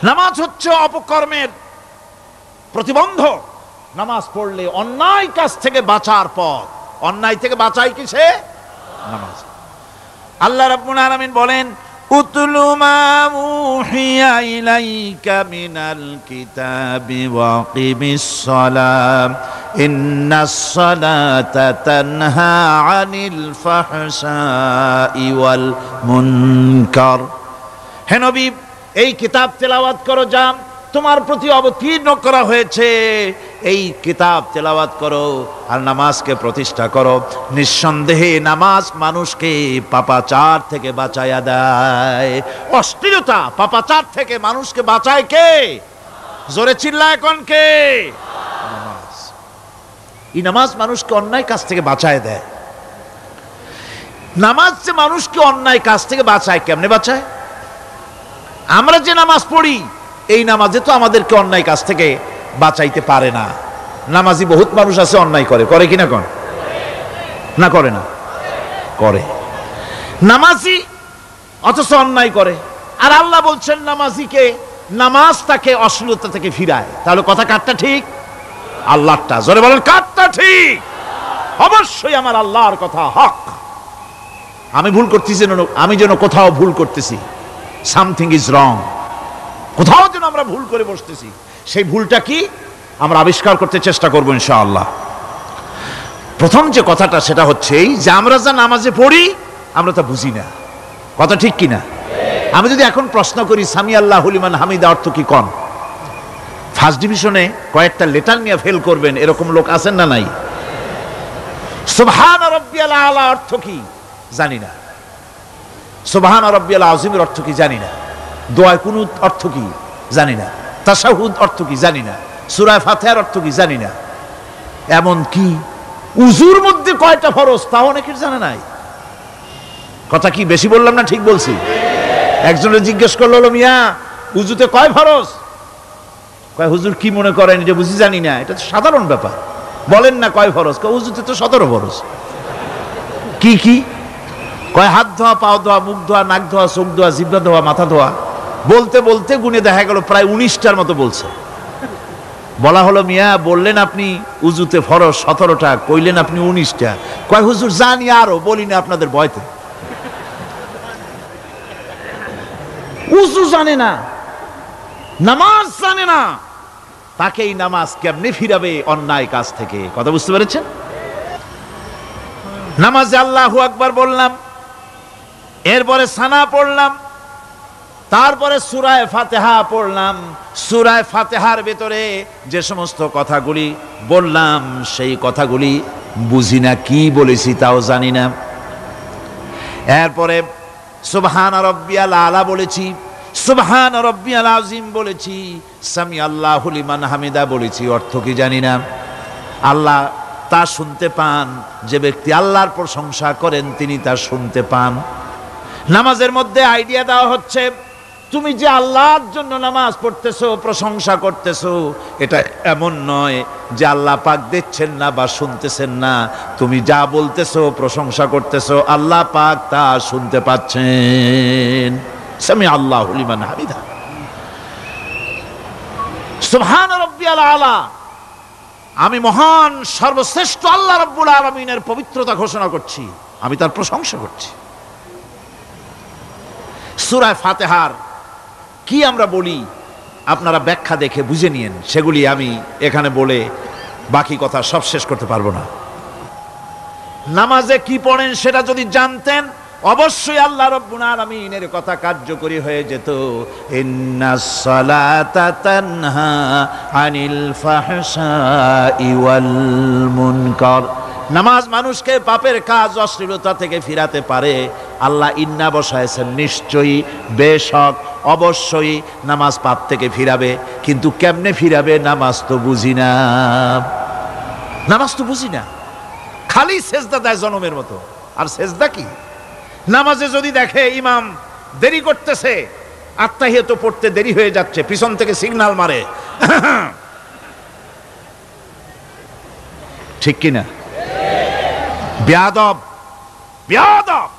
A: নামাজ হচ্ছে অপকর্মের প্রতিবন্ধক। নামাজ পড়লে অন্যায় কাজ থেকে বাঁচার পথ। অন্যায় থেকে বাঁচাই কিসে? নামাজ। আল্লাহ রাব্বুল আলামিন বলেন, উতলু মা উহিয়া ইলাইকা মিনাল কিতাবি ওয়া কিমিস সালাম ইন্নাস সালাতা তানহা আনিল ফাহশাই ওয়াল মুনকার। হে নবী, এই কিতাব তেলাওয়াত করো, যা তোমার প্রতি অবতীর্ণ করা হয়েছে, এই কিতাব তেলাওয়াত করো আর নামাজকে প্রতিষ্ঠা করো। নিঃসন্দেহে নামাজ মানুষকে পাপাচার থেকে বাঁচায়া দেয়। অশ্লীলতা, পাপাচার থেকে মানুষকে বাঁচায় কে? জোরে চিল্লায় কোন কে? নামাজ। এই নামাজ মানুষকে অন্যায় কাজ থেকে বাঁচায় দেয়। নামাজ যে মানুষকে অন্যায় কাজ থেকে বাঁচায়, কেমনে বাঁচায়? আমরা যে নামাজ পড়ি, এই নামাজে তো আমাদেরকে অন্যায় কাজ থেকে বাঁচাইতে পারে না। নামাজি বহুত মানুষ আছে অন্যায় করে, করে কিনা কোন? না করে না? করে। নামাজি অথচ অন্যায় করে। আর আল্লাহ বলছেন নামাজিকে, নামাজ তাকে অশ্লীলতা থেকে ফিরায়। তাহলে কথা কারটা ঠিক? আল্লাহরটা। জোরে বলেন, কারটা ঠিক? অবশ্যই আমার আল্লাহর কথা হক। আমি ভুল করতেছি, আমি যেন কোথাও ভুল করতেছি, সামথিং ইজ রং, কোথাও যেন আমরা ভুল করে বসতেছি, সেই ভুলটা কি আমরা আবিষ্কার করতে চেষ্টা করবো ইনশাআল্লাহ। প্রথম যে কথাটা সেটা হচ্ছে এই যে আমরা যা নামাজে পড়ি আমরা তা বুঝি না। কথা ঠিক কিনা? আমি যদি এখন প্রশ্ন করি সামি আল্লাহু লিমান হামিদা অর্থ কি কোন, ফার্স্ট ডিভিশনে কয়েকটা লেটার নিয়ে ফেল করবেন এরকম লোক আছেন না নাই? সুবহান রাব্বিয়াল আলা অর্থ কি জানি না, সুবহান রাব্বিয়াল আযীমের অর্থ কি জানি না, দোয়া কুনুত অর্থ কি জানি না, তাশাহুদ অর্থ কি জানি না, সূরা ফাতিহার অর্থ কি জানি না, এমন কি উযুর মধ্যে কয়টা ফরজ তাও অনেকের জানা নাই। কথা কি বেশি বললাম না ঠিক বলছি? একজনে জিজ্ঞেস করলো, মিয়া উযুতে কয় ফরজ? কয় হুজুর কি মনে করেন এটা বুঝি জানি না, এটা তো সাধারণ ব্যাপার, বলেন না কয় ফরজ? কয় উযুতে তো 17 ফরজ। কি কি? কয় হাত ধোয়া, পাও ধোয়া, মুখ ধোয়া, নাক ধোয়া, চোখ ধোয়া, জিহ্বা ধোয়া, মাথা ধোয়া। বলতে বলতে গুনে দেখা গেল প্রায় 19টার মতো বলছে। বলা হলো, মিয়া বললেন আপনি উযুতে ফরজ 17টা, কইলেন আপনি 19টা। কয় হুজুর জানি আরো, বলি না আপনাদের ভয়তে। উযু জানে না, নামাজ জানে না, তাকে এই নামাজ কেমনে ফিরাবে অন্যায় কাজ থেকে? কথা বুঝতে পেরেছেন? নামাজে আল্লাহু আকবার বললাম, এরপরে সানা পড়লাম, তারপরে সূরা ফাতিহা পড়লাম। সূরা ফাতিহার ভিতরে যে সমস্ত কথাগুলি বললাম সেই কথাগুলি বুঝি না, কি বলেছি তাও জানি না। এরপরে সুবহান রাব্বিয়াল আলা বলেছি, সুবহান রাব্বিয়াল আযীম বলেছি, সামি আল্লাহু লিমান হামিদা বলেছি। অর্থ কি জানি না। আল্লাহ তা শুনতে পান, যে ব্যক্তি আল্লাহর প্রশংসা করেন তিনি তা শুনতে পান। নামাজের মধ্যে আইডিয়া দেওয়া হচ্ছে, তুমি যে আল্লাহর জন্য নামাজ পড়তেছো, প্রশংসা করতেছো, এটা এমন নয় যে আল্লাহ পাক দেখছেন না বা শুনতেছেন না। তুমি যা বলতেছো, প্রশংসা করতেছো, আল্লাহ পাক তা শুনতে পাচ্ছেন। সামি আল্লাহু লিমান হামিদা। সুবহান রাব্বিয়াল আলা, আমি মহান সর্বশ্রেষ্ঠ আল্লাহ রাব্বুল আলামিনের পবিত্রতা ঘোষণা করছি, আমি তার প্রশংসা করছি। সূরা ফাতিহার কি আমরা বলি আপনারা ব্যাখ্যা দেখে বুঝে নিয়েন, সেগুলি আমি এখানে বলে বাকি কথা সব শেষ করতে পারবো না। নামাজে কি পড়েন সেটা যদি জানতেন, অবশ্যই আল্লাহ রাব্বুল আলামিনের কথা কার্যকরী হয়ে যেত। ইন্নাস সালাতা তানহা আনিল ফাহশাই ওয়াল মুনকার। নামাজ মানুষকে পাপের কাজ, অশ্লীলতা থেকে ফিরাতে পারে। আল্লাহ ইন্না বসায়ছেন, নিশ্চয়ই, বেশক, অবশ্যই নামাজ পাপ থেকে ফিরাবে। কিন্তু কেমনে ফিরাবে নামাজ তো বুঝি না, নামাজ তো বুঝি না। খালি সেজদা দেয় জনমের মতো। আর সেজদা কি? নামাজে যদি দেখে ইমাম দেরি করতেছে, আত্তাহিয়াত পড়তে দেরি হয়ে যাচ্ছে, পিছন থেকে সিগন্যাল মারে, ঠিক কিনা? বেয়াদব, বেয়াদব।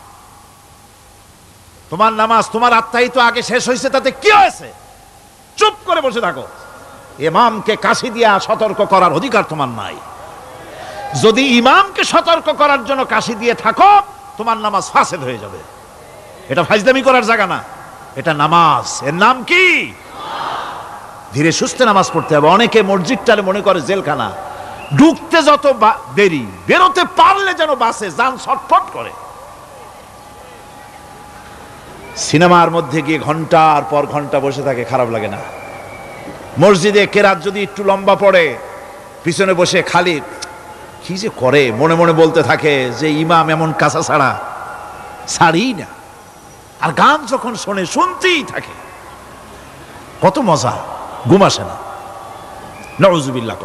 A: তোমার নামাজ, তোমার আত্তাহিয়াত আগে শেষ হয়েছে, তাতে কি হয়েছে? চুপ করে বসে থাকো। ইমামকে কাশি দিয়া সতর্ক করার অধিকার তোমার নাই। যদি ইমামকে সতর্ক করার জন্য কাশি দিয়ে থাকো, তোমার নামাজ ফাসেদ হয়ে যাবে। এটা ফাজলামি করার জায়গা না, এটা নামাজ। এর নাম কি? ধীরে সুস্থে নামাজ পড়তে হবে। অনেকে মসজিদটারে মনে করে জেলখানা। ঢুকতে যত দেরি, বেরোতে পারলে যেন বাসে যান ছটফট করে। সিনেমার মধ্যে গিয়ে ঘন্টার পর ঘন্টা বসে থাকে, খারাপ লাগে না? মসজিদে কেরাত যদি একটু লম্বা পড়ে, পিছনে বসে খালি কি যে করে মনে মনে বলতে থাকে যে ইমাম এমন কাঁচা ছাড়া ছাড়ি না। আর গান যখন শোনে, শুনতেই থাকে, কত মজা, ঘুম আসে না। নাউযুবিল্লাহ।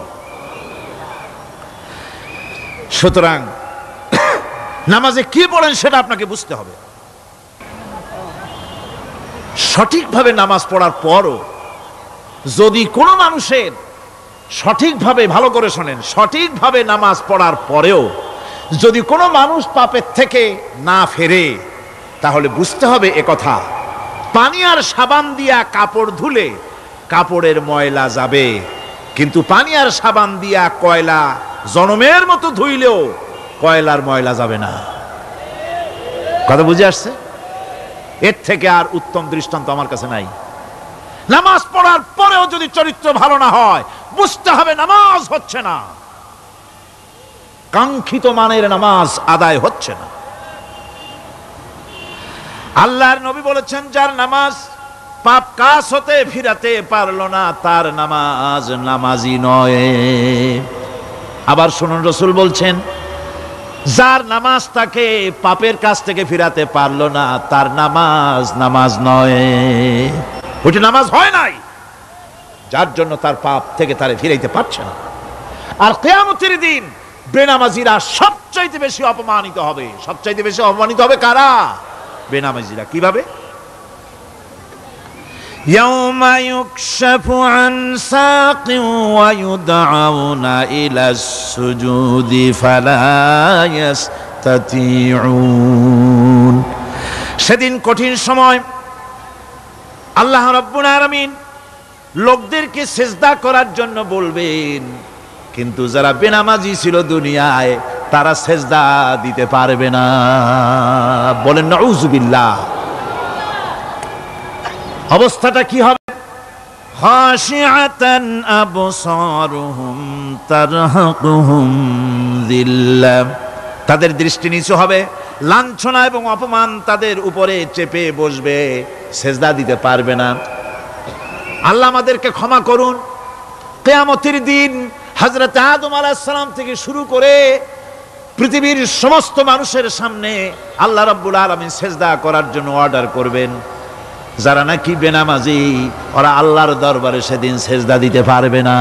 A: সুতরাং নামাজে কি পড়েন সেটা আপনাকে বুঝতে হবে। সঠিকভাবে নামাজ পড়ার পরও যদি কোনো মানুষের সঠিকভাবে, ভালো করে শোনেন, সঠিকভাবে নামাজ পড়ার পরেও যদি কোনো মানুষ পাপের থেকে না ফেরে, তাহলে বুঝতে হবে একথা, পানি আর সাবান দিয়া কাপড় ধুলে কাপড়ের ময়লা যাবে, কিন্তু পানি আর সাবান দিয়া কয়লা জনমের মতো ধুইলেও কয়লার ময়লা যাবে না। কথা বুঝে আসছে? এর থেকে আর উত্তম দৃষ্টান্ত আমার কাছে নাই। নামাজ পড়ার পরেও যদি চরিত্র ভালো না হয়, বুঝতে হবে নামাজ হচ্ছে না, কাঙ্ক্ষিত মানের নামাজ আদায় হচ্ছে না। আল্লাহর নবী বলেছেন, যার নামাজ পাপ কাজ হতে ফিরাতে পারলো না, তার নামাজ নামাজি নয়। আবার শুনুন, রাসূল বলছেন, যার নামাজ তাকে পাপের কাজ থেকে ফিরাতে পারলো না, তার নামাজ নামাজ নয়। ওইটা নামাজ হয় নাই, যার জন্য তার পাপ থেকে তারে ফিরাইতে পারছে না। আর কিয়ামতের দিন বেনামাজিরা সবচাইতে বেশি অপমানিত হবে। সবচাইতে বেশি অপমানিত হবে কারা? বেনামাজিরা। কিভাবে? ইয়াউমা ইউকশাফু আন সাকিন ওয়া ইউদআউনা ইলাস সুজুদি ফালা ইস্তাতিউন। সেদিন কঠিন সময়, আল্লাহ রাব্বুল আলামিন লোকদেরকে সিজদা করার জন্য বলবেন, কিন্তু যারা বেনামাজি ছিল দুনিয়ায়, তারা সিজদা দিতে পারবে না। বলেন নাউযুবিল্লাহ। অবস্থাটা কি হবে? খাশিআতান আবসারুহুম তারহাকুহুম যিল্লাহ। তাদের দৃষ্টি নিচু হবে, লাঞ্ছনা এবং অপমান তাদের উপরে চেপে বসবে। সেজদা দিতে পারবে না। আল্লাহ আমাদেরকে ক্ষমা করুন। কিয়ামতের দিন হযরত আদম আলাইহিস সালাম থেকে শুরু করে পৃথিবীর সমস্ত মানুষের সামনে আল্লাহ রাব্বুল আলামিন সেজদা করার জন্য অর্ডার করবেন। যারা নাকি বেনামাজি ওরা আল্লাহর দরবারে সেদিন সেজদা দিতে পারবে না,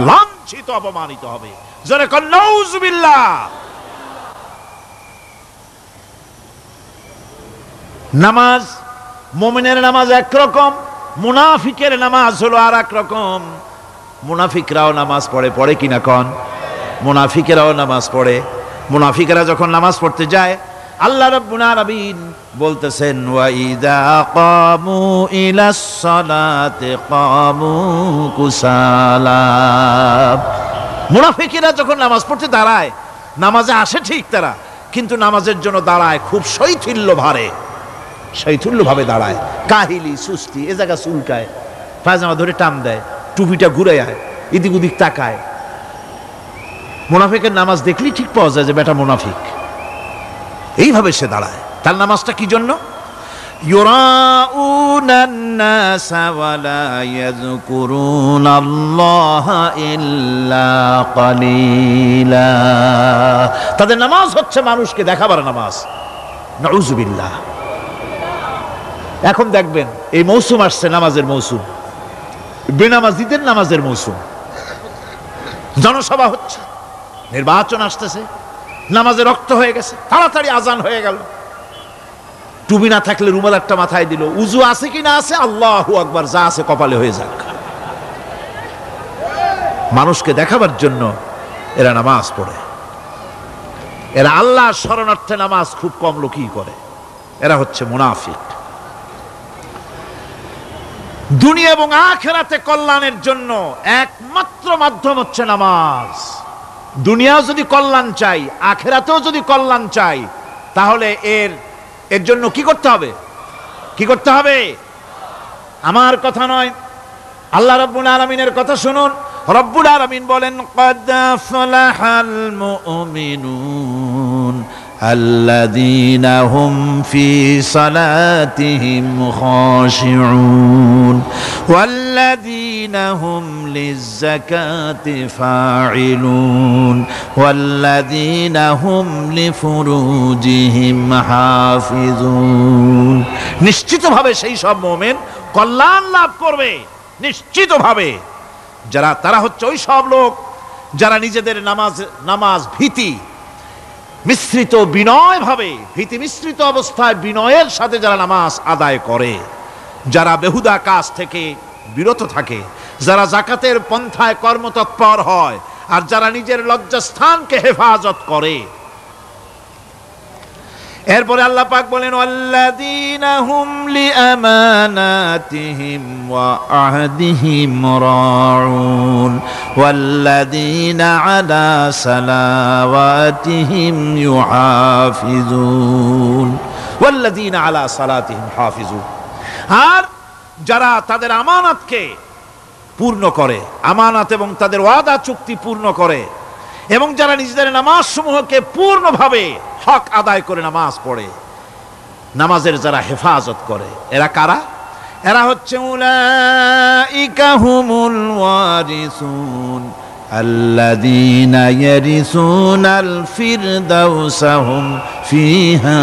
A: লাঞ্ছিত অপমানিত হবে। জোরে কোন নাউজুবিল্লাহ। নামাজ, মুমিনের নামাজ একরকম, মুনাফিকের নামাজ হলো আর এক রকম। মুনাফিকরাও নামাজ পড়ে, পড়ে কিনা কন? মুনাফিকেরাও নামাজ পড়ে। মুনাফিকেরা যখন নামাজ পড়তে যায় আল্লাহ রাব্বুল আলামিন বলতেছেন ওয়া ইযা কামু ইলাস সালাতি কামু কুসালা। মুনাফিকেরা যখন নামাজ পড়তে দাঁড়ায়, নামাজে আসে ঠিক তারা, কিন্তু নামাজের জন্য দাঁড়ায় খুব শৈথিল্যভাবে দাঁড়ায়, কাহিলি সুস্তি, এ জায়গা চুলকায়, পায়জামা ধরে টান দেয়, টুপিটা ঘুরে আয়, এদিক ওদিক তাকায়। মুনাফিকের নামাজ দেখলেই ঠিক পাওয়া যায় যে বেটা মুনাফিক। এইভাবে সে দাঁড়ায়। তার নামাজটা কি জন্য? ইউরাউনান নাসা ওয়া লা ইয়াযকুরুনাল্লাহা ইল্লা কালিলা। তাদের নামাজ হচ্ছে মানুষকে দেখাবার নামাজ। নাউযুবিল্লাহ। এখন দেখবেন এই মৌসুম আসছে, নামাজের মৌসুম, বেনামাজিদের নামাজের মৌসুম। জনসভা হচ্ছে, নির্বাচন আসতেছে, নামাজে রক্ত হয়ে গেছে, তাড়াতাড়ি আজান হয়ে গেল, টুপি না থাকলে রুমাল একটা মাথায় দিল, উজু আছে কি না আছে, আল্লাহু আকবার, যা আছে কপালে হয়ে যাক। মানুষকে দেখাবার জন্য এরা নামাজ পড়ে। এরা আল্লাহর শরণার্থে নামাজ খুব কম লোকই করে। এরা হচ্ছে মুনাফিক। দুনিয়া এবং আখিরাতে কল্যাণের জন্য একমাত্র মাধ্যম হচ্ছে নামাজ। দুনিয়াও যদি কল্যাণ চাই, আখিরাতেও যদি কল্যাণ চাই, তাহলে এর জন্য কি করতে হবে? কি করতে হবে? আমার কথা নয়, আল্লাহ রাব্বুল আলামিনের কথা শুনুন। রব্বুল আলামিন বলেন ক্বাদ আফলাহাল মুমিনুন আল্লাযীনা হুম ফি সালাতিহিম খাশিউন ওয়াল্লাযীনা হুম লিয-যাকাতি ফাঈলুন ওয়াল্লাযীনা হুম লিফুরুজিহিম হাফিজুন। নিশ্চিতভাবে সেই সব মুমিন কল্যাণ লাভ করবে, নিশ্চিতভাবে। তারা হচ্ছে ওই সব লোক যারা নিজেদের নামাজ ভীতি মিশ্রিত বিনয়ভাবে, ভীতি মিশ্রিত অবস্থায় বিনয়ের সাথে যারা নামাজ আদায় করে, যারা বেহুদা কাজ থেকে বিরত থাকে, যারা যাকাতের পন্থায় কর্মতৎপর হয়, আর যারা নিজের লজ্জাস্থানকে হেফাজত করে। এরপরে আল্লাহ পাক বলেন ওয়াল্লাযীনা হুম লিআমানাতিহিম ওয়া আহদিহিম রাউন ওয়াল্লাযীনা আলা সালাওয়াতিহিম ইউহাফিজুন ওয়াল্লাযীনা আলা সালাতিহিম হাফিজুন। আর যারা তাদের আমানতকে পূর্ণ করে, আমানত এবং তাদের ওয়াদা চুক্তি পূর্ণ করে, এবং যারা নিজেদের নামাজ সমূহকে পূর্ণভাবে হক আদায় করে নামাজ পড়ে, নামাজের যারা হেফাজত করে, এরা কারা? এরা হচ্ছে উলাইকা হুমুল ওয়ারিসুন আল্লাযীনা ইয়ারিসুনাল ফিরদাউসা হুম ফিহা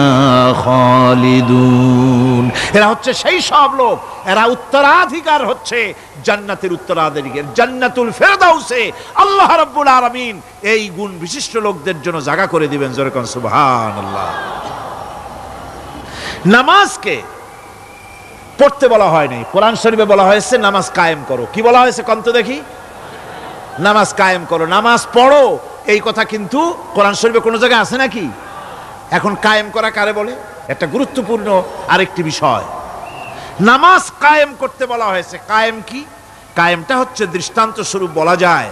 A: খালিদুন। এরা হচ্ছে সেই সব লোক, এরা উত্তরাধিকার হচ্ছে জান্নাতের উত্তরাধিকার, জান্নাতুল ফিরদাউসে আল্লাহ রাব্বুল আলামিন এই গুণ বিশিষ্ট লোকদের জন্য জায়গা করে দিবেন। জোরে কোন সুবহানাল্লাহ। নামাজকে পড়তে বলা হয়নি, কোরআন শরীফে বলা হয়েছে নামাজ কায়েম করো। কি বলা হয়েছে কন্ত দেখি? নামাজ কায়েম করো, নামাজ পড়ো। এই কথা কিন্তু কোরআন শরীফে কোনো জায়গায় আছে নাকি? এখন কায়েম করা কারে বলে? একটা গুরুত্বপূর্ণ আরেকটি বিষয়। নামাজ কায়েম করতে বলা হয়েছে। কায়েম কি? কায়েমটা হচ্ছে দৃষ্টান্ত স্বরূপ বলা যায়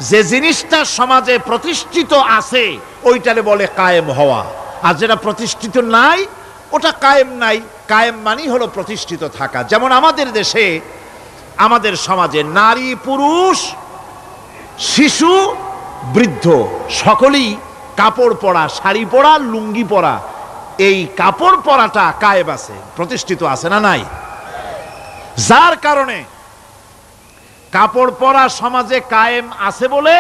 A: যে জিনিসটা সমাজে প্রতিষ্ঠিত আছে ওইটারে বলে কায়েম হওয়া, আর যেটা প্রতিষ্ঠিত নাই ওটা কায়েম নাই। কায়েম মানেই হলো প্রতিষ্ঠিত থাকা। যেমন আমাদের দেশে, আমাদের সমাজে নারী পুরুষ শিশু বৃদ্ধ সকলেই কাপড় পরা, শাড়ি পরা, লুঙ্গি পরা, এই কাপড় পরাটা কায়েম আছে, প্রতিষ্ঠিত আছে না নাই? যার কারণে কাপড় পরা সমাজে কায়েম আছে বলে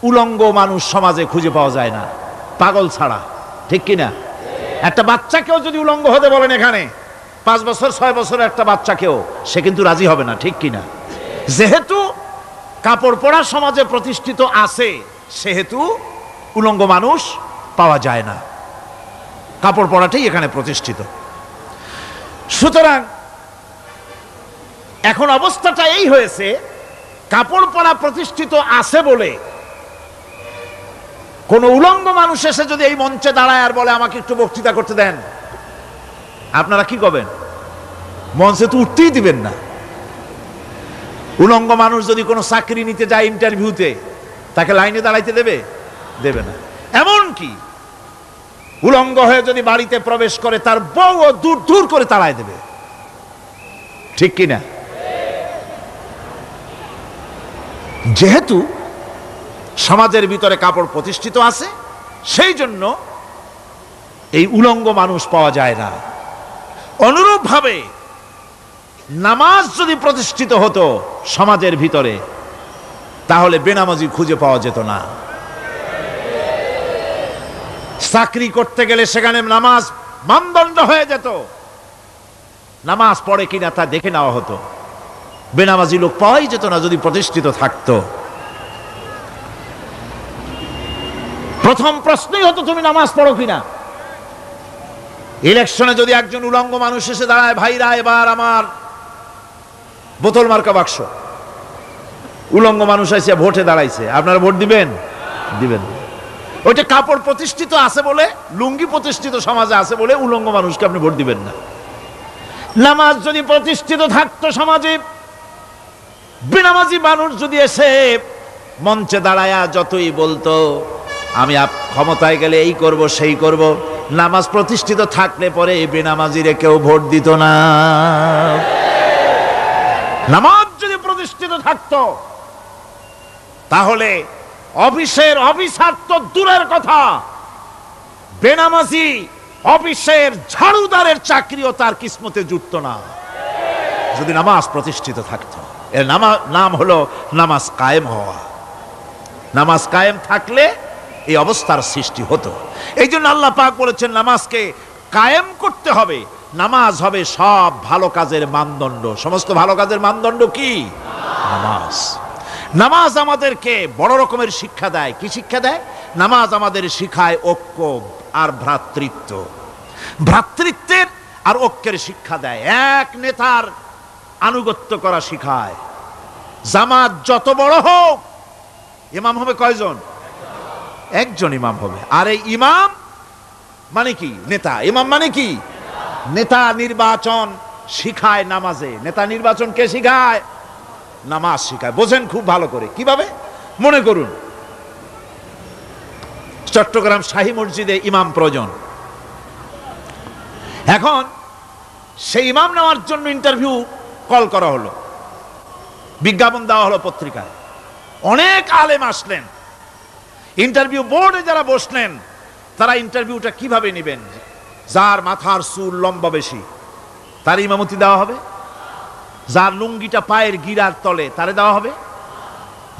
A: উলঙ্গ মানুষ সমাজে খুঁজে পাওয়া যায় না, পাগল ছাড়া, ঠিক কিনা? একটা বাচ্চাকেও যদি উলঙ্গ হতে বলেন এখানে 5 বছর 6 বছরের একটা বাচ্চাকেও, সে কিন্তু রাজি হবে না, ঠিক কিনা? যেহেতু কাপড় পরা সমাজে প্রতিষ্ঠিত আছে সেহেতু উলঙ্গ মানুষ পাওয়া যায় না, কাপড় পরাটাই এখানে প্রতিষ্ঠিত। সুতরাং এখন অবস্থাটা এই হয়েছে, কাপড় পরা প্রতিষ্ঠিত আছে বলে কোন উলঙ্গ মানুষ এসে যদি এই মঞ্চে দাঁড়ায় আর বলে আমাকে একটু বক্তৃতা করতে দেন, আপনারা কি করবেন? মঞ্চে তো উঠতেই দিবেন না। উলঙ্গ মানুষ যদি কোনো চাকরি নিতে যায় ইন্টারভিউতে, তাকে লাইনে দাঁড়াইতে দেবে? দেবে না। এমনকি উলঙ্গ হয়ে যদি বাড়িতে প্রবেশ করে তার বউও দূর দূর করে তাড়ায় দেবে, ঠিক কিনা? যেহেতু সমাজের ভিতরে কাপড় প্রতিষ্ঠিত আছে সেই জন্য এই উলঙ্গ মানুষ পাওয়া যায় না। অনুরূপভাবে নামাজ যদি প্রতিষ্ঠিত হতো সমাজের ভিতরে, তাহলে বেনামাজি খুঁজে পাওয়া যেত না। চাকরি করতে গেলে সেখানে নামাজ মানদণ্ড হয়ে যেত, নামাজ পড়ে কিনা তা দেখে নেওয়া হতো, বেনামাজি লোক পাওয়াই যেত না যদি প্রতিষ্ঠিত থাকতো। প্রথম প্রশ্নই হতো তুমি নামাজ পড়ো কিনা। ইলেকশনে যদি একজন উলঙ্গ মানুষ এসে দাঁড়ায়, ভাইরা এবার আমার বোতল মার্কা বাক্স, উলঙ্গ মানুষ এসে ভোটে দাঁড়াইছে, আপনারা ভোট দিবেন? দিবেন। ওইটা কাপড় প্রতিষ্ঠিত আছে বলে, লুঙ্গি প্রতিষ্ঠিত সমাজে আছে বলে উলঙ্গ মানুষকে আপনি ভোট দিবেন না। নামাজ যদি প্রতিষ্ঠিত থাকতো সমাজে, বেনামাজি মানুষ যদি এসে মঞ্চে দাঁড়ায়া যতই বলতো আমি ক্ষমতায় গেলে এই করব সেই করব, নামাজ প্রতিষ্ঠিত থাকলে পরে বেনামাজিরে কেউ ভোট দিত না। নামাজ যদি প্রতিষ্ঠিত থাকতো তাহলে অফিসের অফিসার তো দূরের কথা, বেনামাজি অফিসের ঝাড়ুদারের চাকরিও তার কিসমতে জুটতো না যদি নামাজ প্রতিষ্ঠিত থাকতো। এর নাম হলো নামাজ কায়েম হওয়া। নামাজ কায়েম থাকলে এই অবস্থার সৃষ্টি হতো। এই জন্য আল্লাহ পাক বলেছেন নামাজকে কায়েম করতে হবে। নামাজ হবে সব ভালো কাজের মানদণ্ড। সমস্ত ভালো কাজের মানদণ্ড কি? নামাজ। নামাজ আমাদেরকে বড় রকমের শিক্ষা দেয়। কি শিক্ষা দেয়? নামাজ আমাদের শিখায় ঐক্য আর ভ্রাতৃত্ব, ভ্রাতৃত্বের আর ঐক্যের শিক্ষা দেয়। এক নেতার আনুগত্য করা শিখায়। জামাত যত বড় হোক, ইমাম হবে কয়জন? একজন ইমাম হবে। আর এই ইমাম মানে কি? নেতা। ইমাম মানে কি? নেতা নির্বাচন শিখায় নামাজে। নেতা নির্বাচন কে শিখায়? নামাজ শিখায়। বোঝেন খুব ভালো করে। কিভাবে? মনে করুন চট্টগ্রাম শাহী মসজিদে ইমাম প্রয়োজন। এখন সেই ইমাম নেওয়ার জন্য ইন্টারভিউ কল করা হলো, বিজ্ঞাপন দেওয়া হলো পত্রিকায়। অনেক আলেম আসলেন। ইন্টারভিউ বোর্ডে যারা বসলেন তারা ইন্টারভিউটা কিভাবে নেবেন? যার মাথার চুল লম্বা বেশি তার ইমামতি দেওয়া হবে, যার লুঙ্গিটা পায়ের গিরার তলে তারে দেওয়া হবে,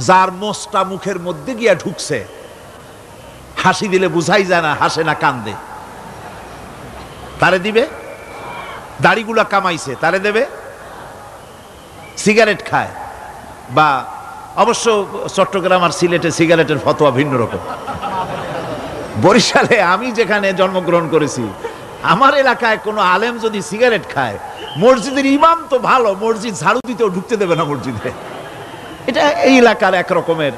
A: যার মোষটা মুখের মধ্যে গিয়া ঢুকছে, হাসি দিলে বুঝাই যায় না হাসে না কান্দে, তারে দিবে। দাড়িগুলা কামাইছে তারে দেবে। সিগারেট খায় বা অবশ্য চট্টগ্রাম আর সিলেটে সিগারেটের ফতোয়া ভিন্ন রকম। বরিশালে আমি যেখানে জন্মগ্রহণ করেছি, আমার এলাকায় কোনো আলেম যদি সিগারেট খায়, মসজিদের ইমাম তো ভালো, মসজিদ ঝাড়ু দিতেও ঢুকতে দেবে না মসজিদে। এটা এই এলাকার এক রকমের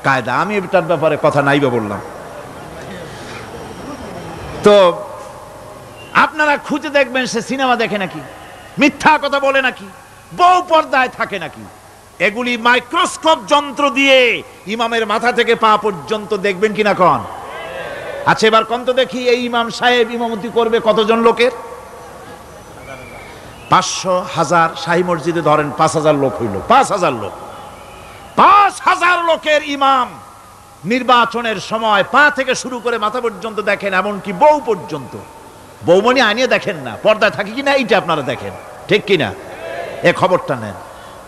A: কায়দা। আমি এটার ব্যাপারে কথা নাইবা বললাম। তো আপনারা খুঁজে দেখবেন সে সিনেমা দেখে নাকি, মিথ্যা কথা বলে নাকি, বউ পর্দায় থাকে নাকি। এগুলি মাইক্রোস্কোপ যন্ত্র দিয়ে ইমামের মাথা থেকে পা পর্যন্ত দেখবেন কিনা কন? আচ্ছা এবার কন তো দেখি, এই ইমাম সাহেব ইমামতি করবে কতজন লোকের? 500, 1000। শাহী মসজিদে ধরেন 5000 লোক হইল। 5000 লোক, 5000 লোকের ইমাম নির্বাচনের সময় পা থেকে শুরু করে মাথা পর্যন্ত দেখেন, এমনকি বউ পর্যন্ত। বৌমনি আনিয়ে দেখেন না, পর্দায় থাকে কিনা এইটা আপনারা দেখেন, ঠিক কিনা? এ খবরটা নেন।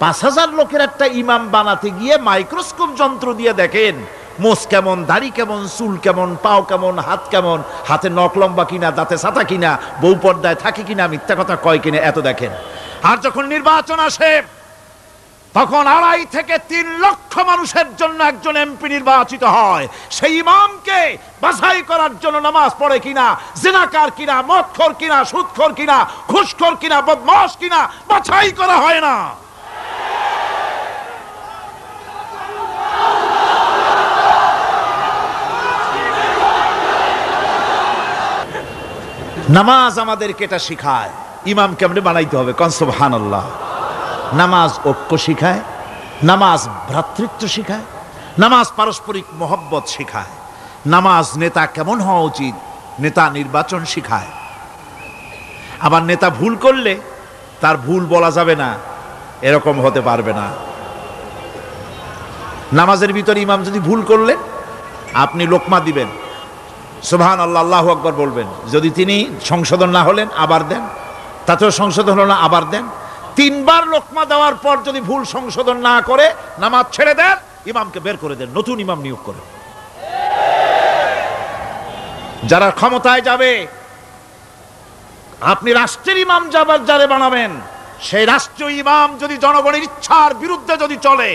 A: 5,000 লোকের একটা ইমাম বানাতে গিয়ে মাইক্রোস্কোপ যন্ত্র দিয়ে দেখেন মোষ কেমন, দাড়ি কেমন, চুল কেমন, পাও কেমন, হাত কেমন, হাতে নখ লম্বা কিনা, দাঁতে ছাতা কিনা, বউ পর্দায় থাকে কিনা, মিথ্যা কথা কয় কিনা, এত দেখেন। আর যখন নির্বাচন আসে তখন 2.5 থেকে 3 লক্ষ মানুষের জন্য একজন এমপি নির্বাচিত হয়। সেই ইমামকে বাছাই করার জন্য নামাজ পড়ে কিনা, জিনাকার কিনা, মদখোর কিনা, সুদখোর কিনা, ঘুষখোর কিনা, বদমাশ কিনা বাছাই করা হয় না। নামাজ আমাদেরকে এটা শিখায় ইমাম কেমনে বানাইতে হবে। কোন সুবহানাল্লাহ। নামাজ ঐক্য শিখায়, নামাজ ভ্রাতৃত্ব শিখায়, নামাজ পারস্পরিক মহব্বত শিখায়, নামাজ নেতা কেমন হওয়া উচিত, নেতা নির্বাচন শিখায়। আবার নেতা ভুল করলে তার ভুল বলা যাবে না, এরকম হতে পারবে না। নামাজের ভিতরে ইমাম যদি ভুল করলেন, আপনি লোকমা দিবেন, সুবহানাল্লাহ, আল্লাহু আকবার বলবেন। যদি তিনি সংশোধন না হলেন আবার দেন, তাতেও সংশোধন হলো না আবার দেন। 3 বার লোকমা দেওয়ার পর যদি ভুল সংশোধন না করে নামাজ ছেড়ে দেন, ইমামকে বের করে দেন, নতুন ইমাম নিয়োগ করে। যারা ক্ষমতায় যাবে, আপনি রাষ্ট্রের ইমাম যারে বানাবেন, সেই রাষ্ট্রীয় ইমাম যদি জনগণের ইচ্ছার বিরুদ্ধে যদি চলে,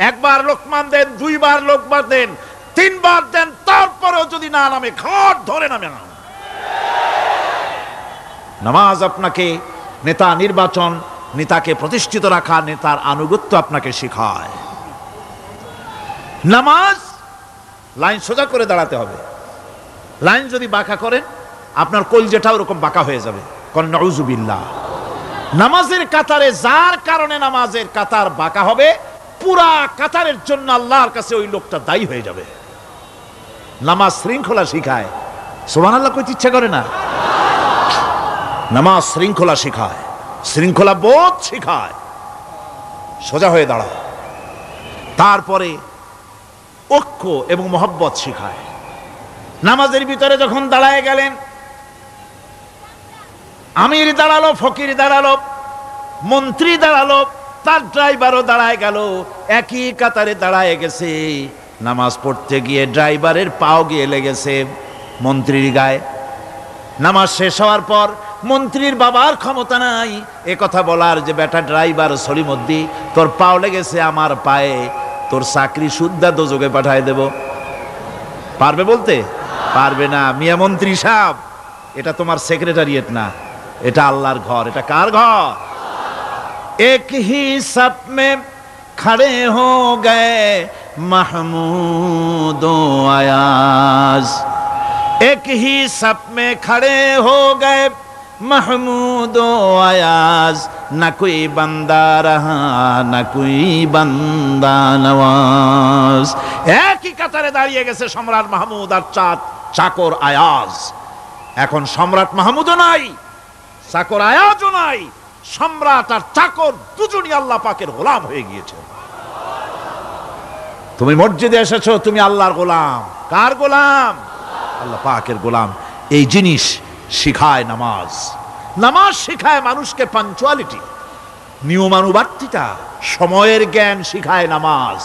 A: 1 বার লোকমান দেন, 2 বার লোকমান দেন, 3 বার দেন, তারপরেও যদি না নামে, ঘাট ধরে নামে না। নামাজ আপনাকে নেতা নির্বাচন, নেতাকে প্রতিষ্ঠিত রাখা, নেতার আনুগত্য আপনাকে শেখায়। নামাজ লাইন সোজা করে দাঁড়াতে হবে। লাইন যদি বাঁকা করেন, আপনার কলজেটা ওরকম বাঁকা হয়ে যাবে। কোন নাউযুবিল্লাহ। নামাজের কাতারে যার কারণে নামাজের কাতার বাঁকা হবে, পুরা কাতারের জন্য আল্লাহর কাছে ওই লোকটা দায়ী হয়ে যাবে। নামাজ শৃঙ্খলা শিখায়। সুবহানাল্লাহ কইতে ইচ্ছা করে না? নামাজ শৃঙ্খলা শিখায়, শৃঙ্খলা বোধ শিখায়, সোজা হয়ে দাঁড়ায়। তারপরে ঐক্য এবং মহব্বত শিখায়। নামাজের ভিতরে যখন দাঁড়ায় গেলেন, আমির দাঁড়ালো, ফকির দাঁড়ালো, মন্ত্রী দাঁড়ালো, তার ড্রাইভারও দাঁড়ায় গেল, একই কাতারে দাঁড়ায় গেছে। নামাজ পড়তে গিয়ে ড্রাইভারের পাও গিয়ে লেগেছে মন্ত্রীর গায়ে। নামাজ শেষ হওয়ার পর মন্ত্রীর বাবার ক্ষমতা নাই এ কথা বলার যে, বেটা ড্রাইভার সলিমুদ্দি, তোর পাও লেগেছে আমার পায়ে, তোর চাকরি সুদ্ধা দোজকে পাঠায় দেব। পারবে বলতে? পারবে না। মিয়া মন্ত্রী সাহেব, এটা তোমার সেক্রেটারিয়েট না, এটা আল্লাহর ঘর। এটা কার ঘর? এক হি সব মে খড়ে হো গয়ে মাহমুদ ও আয়াজ, এক হি সব মে খড়ে হো গয়ে महमूद आयाज, न कोई बंदा रहा न कोई बंदा नवाज। একই কাতারে দাঁড়িয়ে গেছে সম্রাট মাহমুদ আর চাকর আয়াজ। এখন সম্রাট মাহমুদও নাই, চাকর আয়াজও নাই, সম্রাট আর চাকর দুজনই আল্লাহ পাকের গোলাম হয়ে গিয়েছে। তুমি মসজিদে এসেছো, তুমি আল্লাহর গোলাম। কার গোলাম? আল্লাহ পাকের গোলাম। এই জিনিস শিখায় নামাজ। নামাজ শিখায় মানুষকে পাঞ্চুয়ালিটি, নিয়মানুবর্তিতা, সময়ের জ্ঞান শিখায় নামাজ।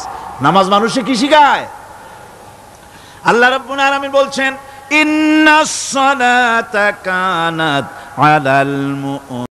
A: নামাজ মানুষে কি শিখায়? আল্লাহ রাব্বুল আলামিন বলছেন, ইন্নাস সালাতা কানাত আলাল মুমিনিনা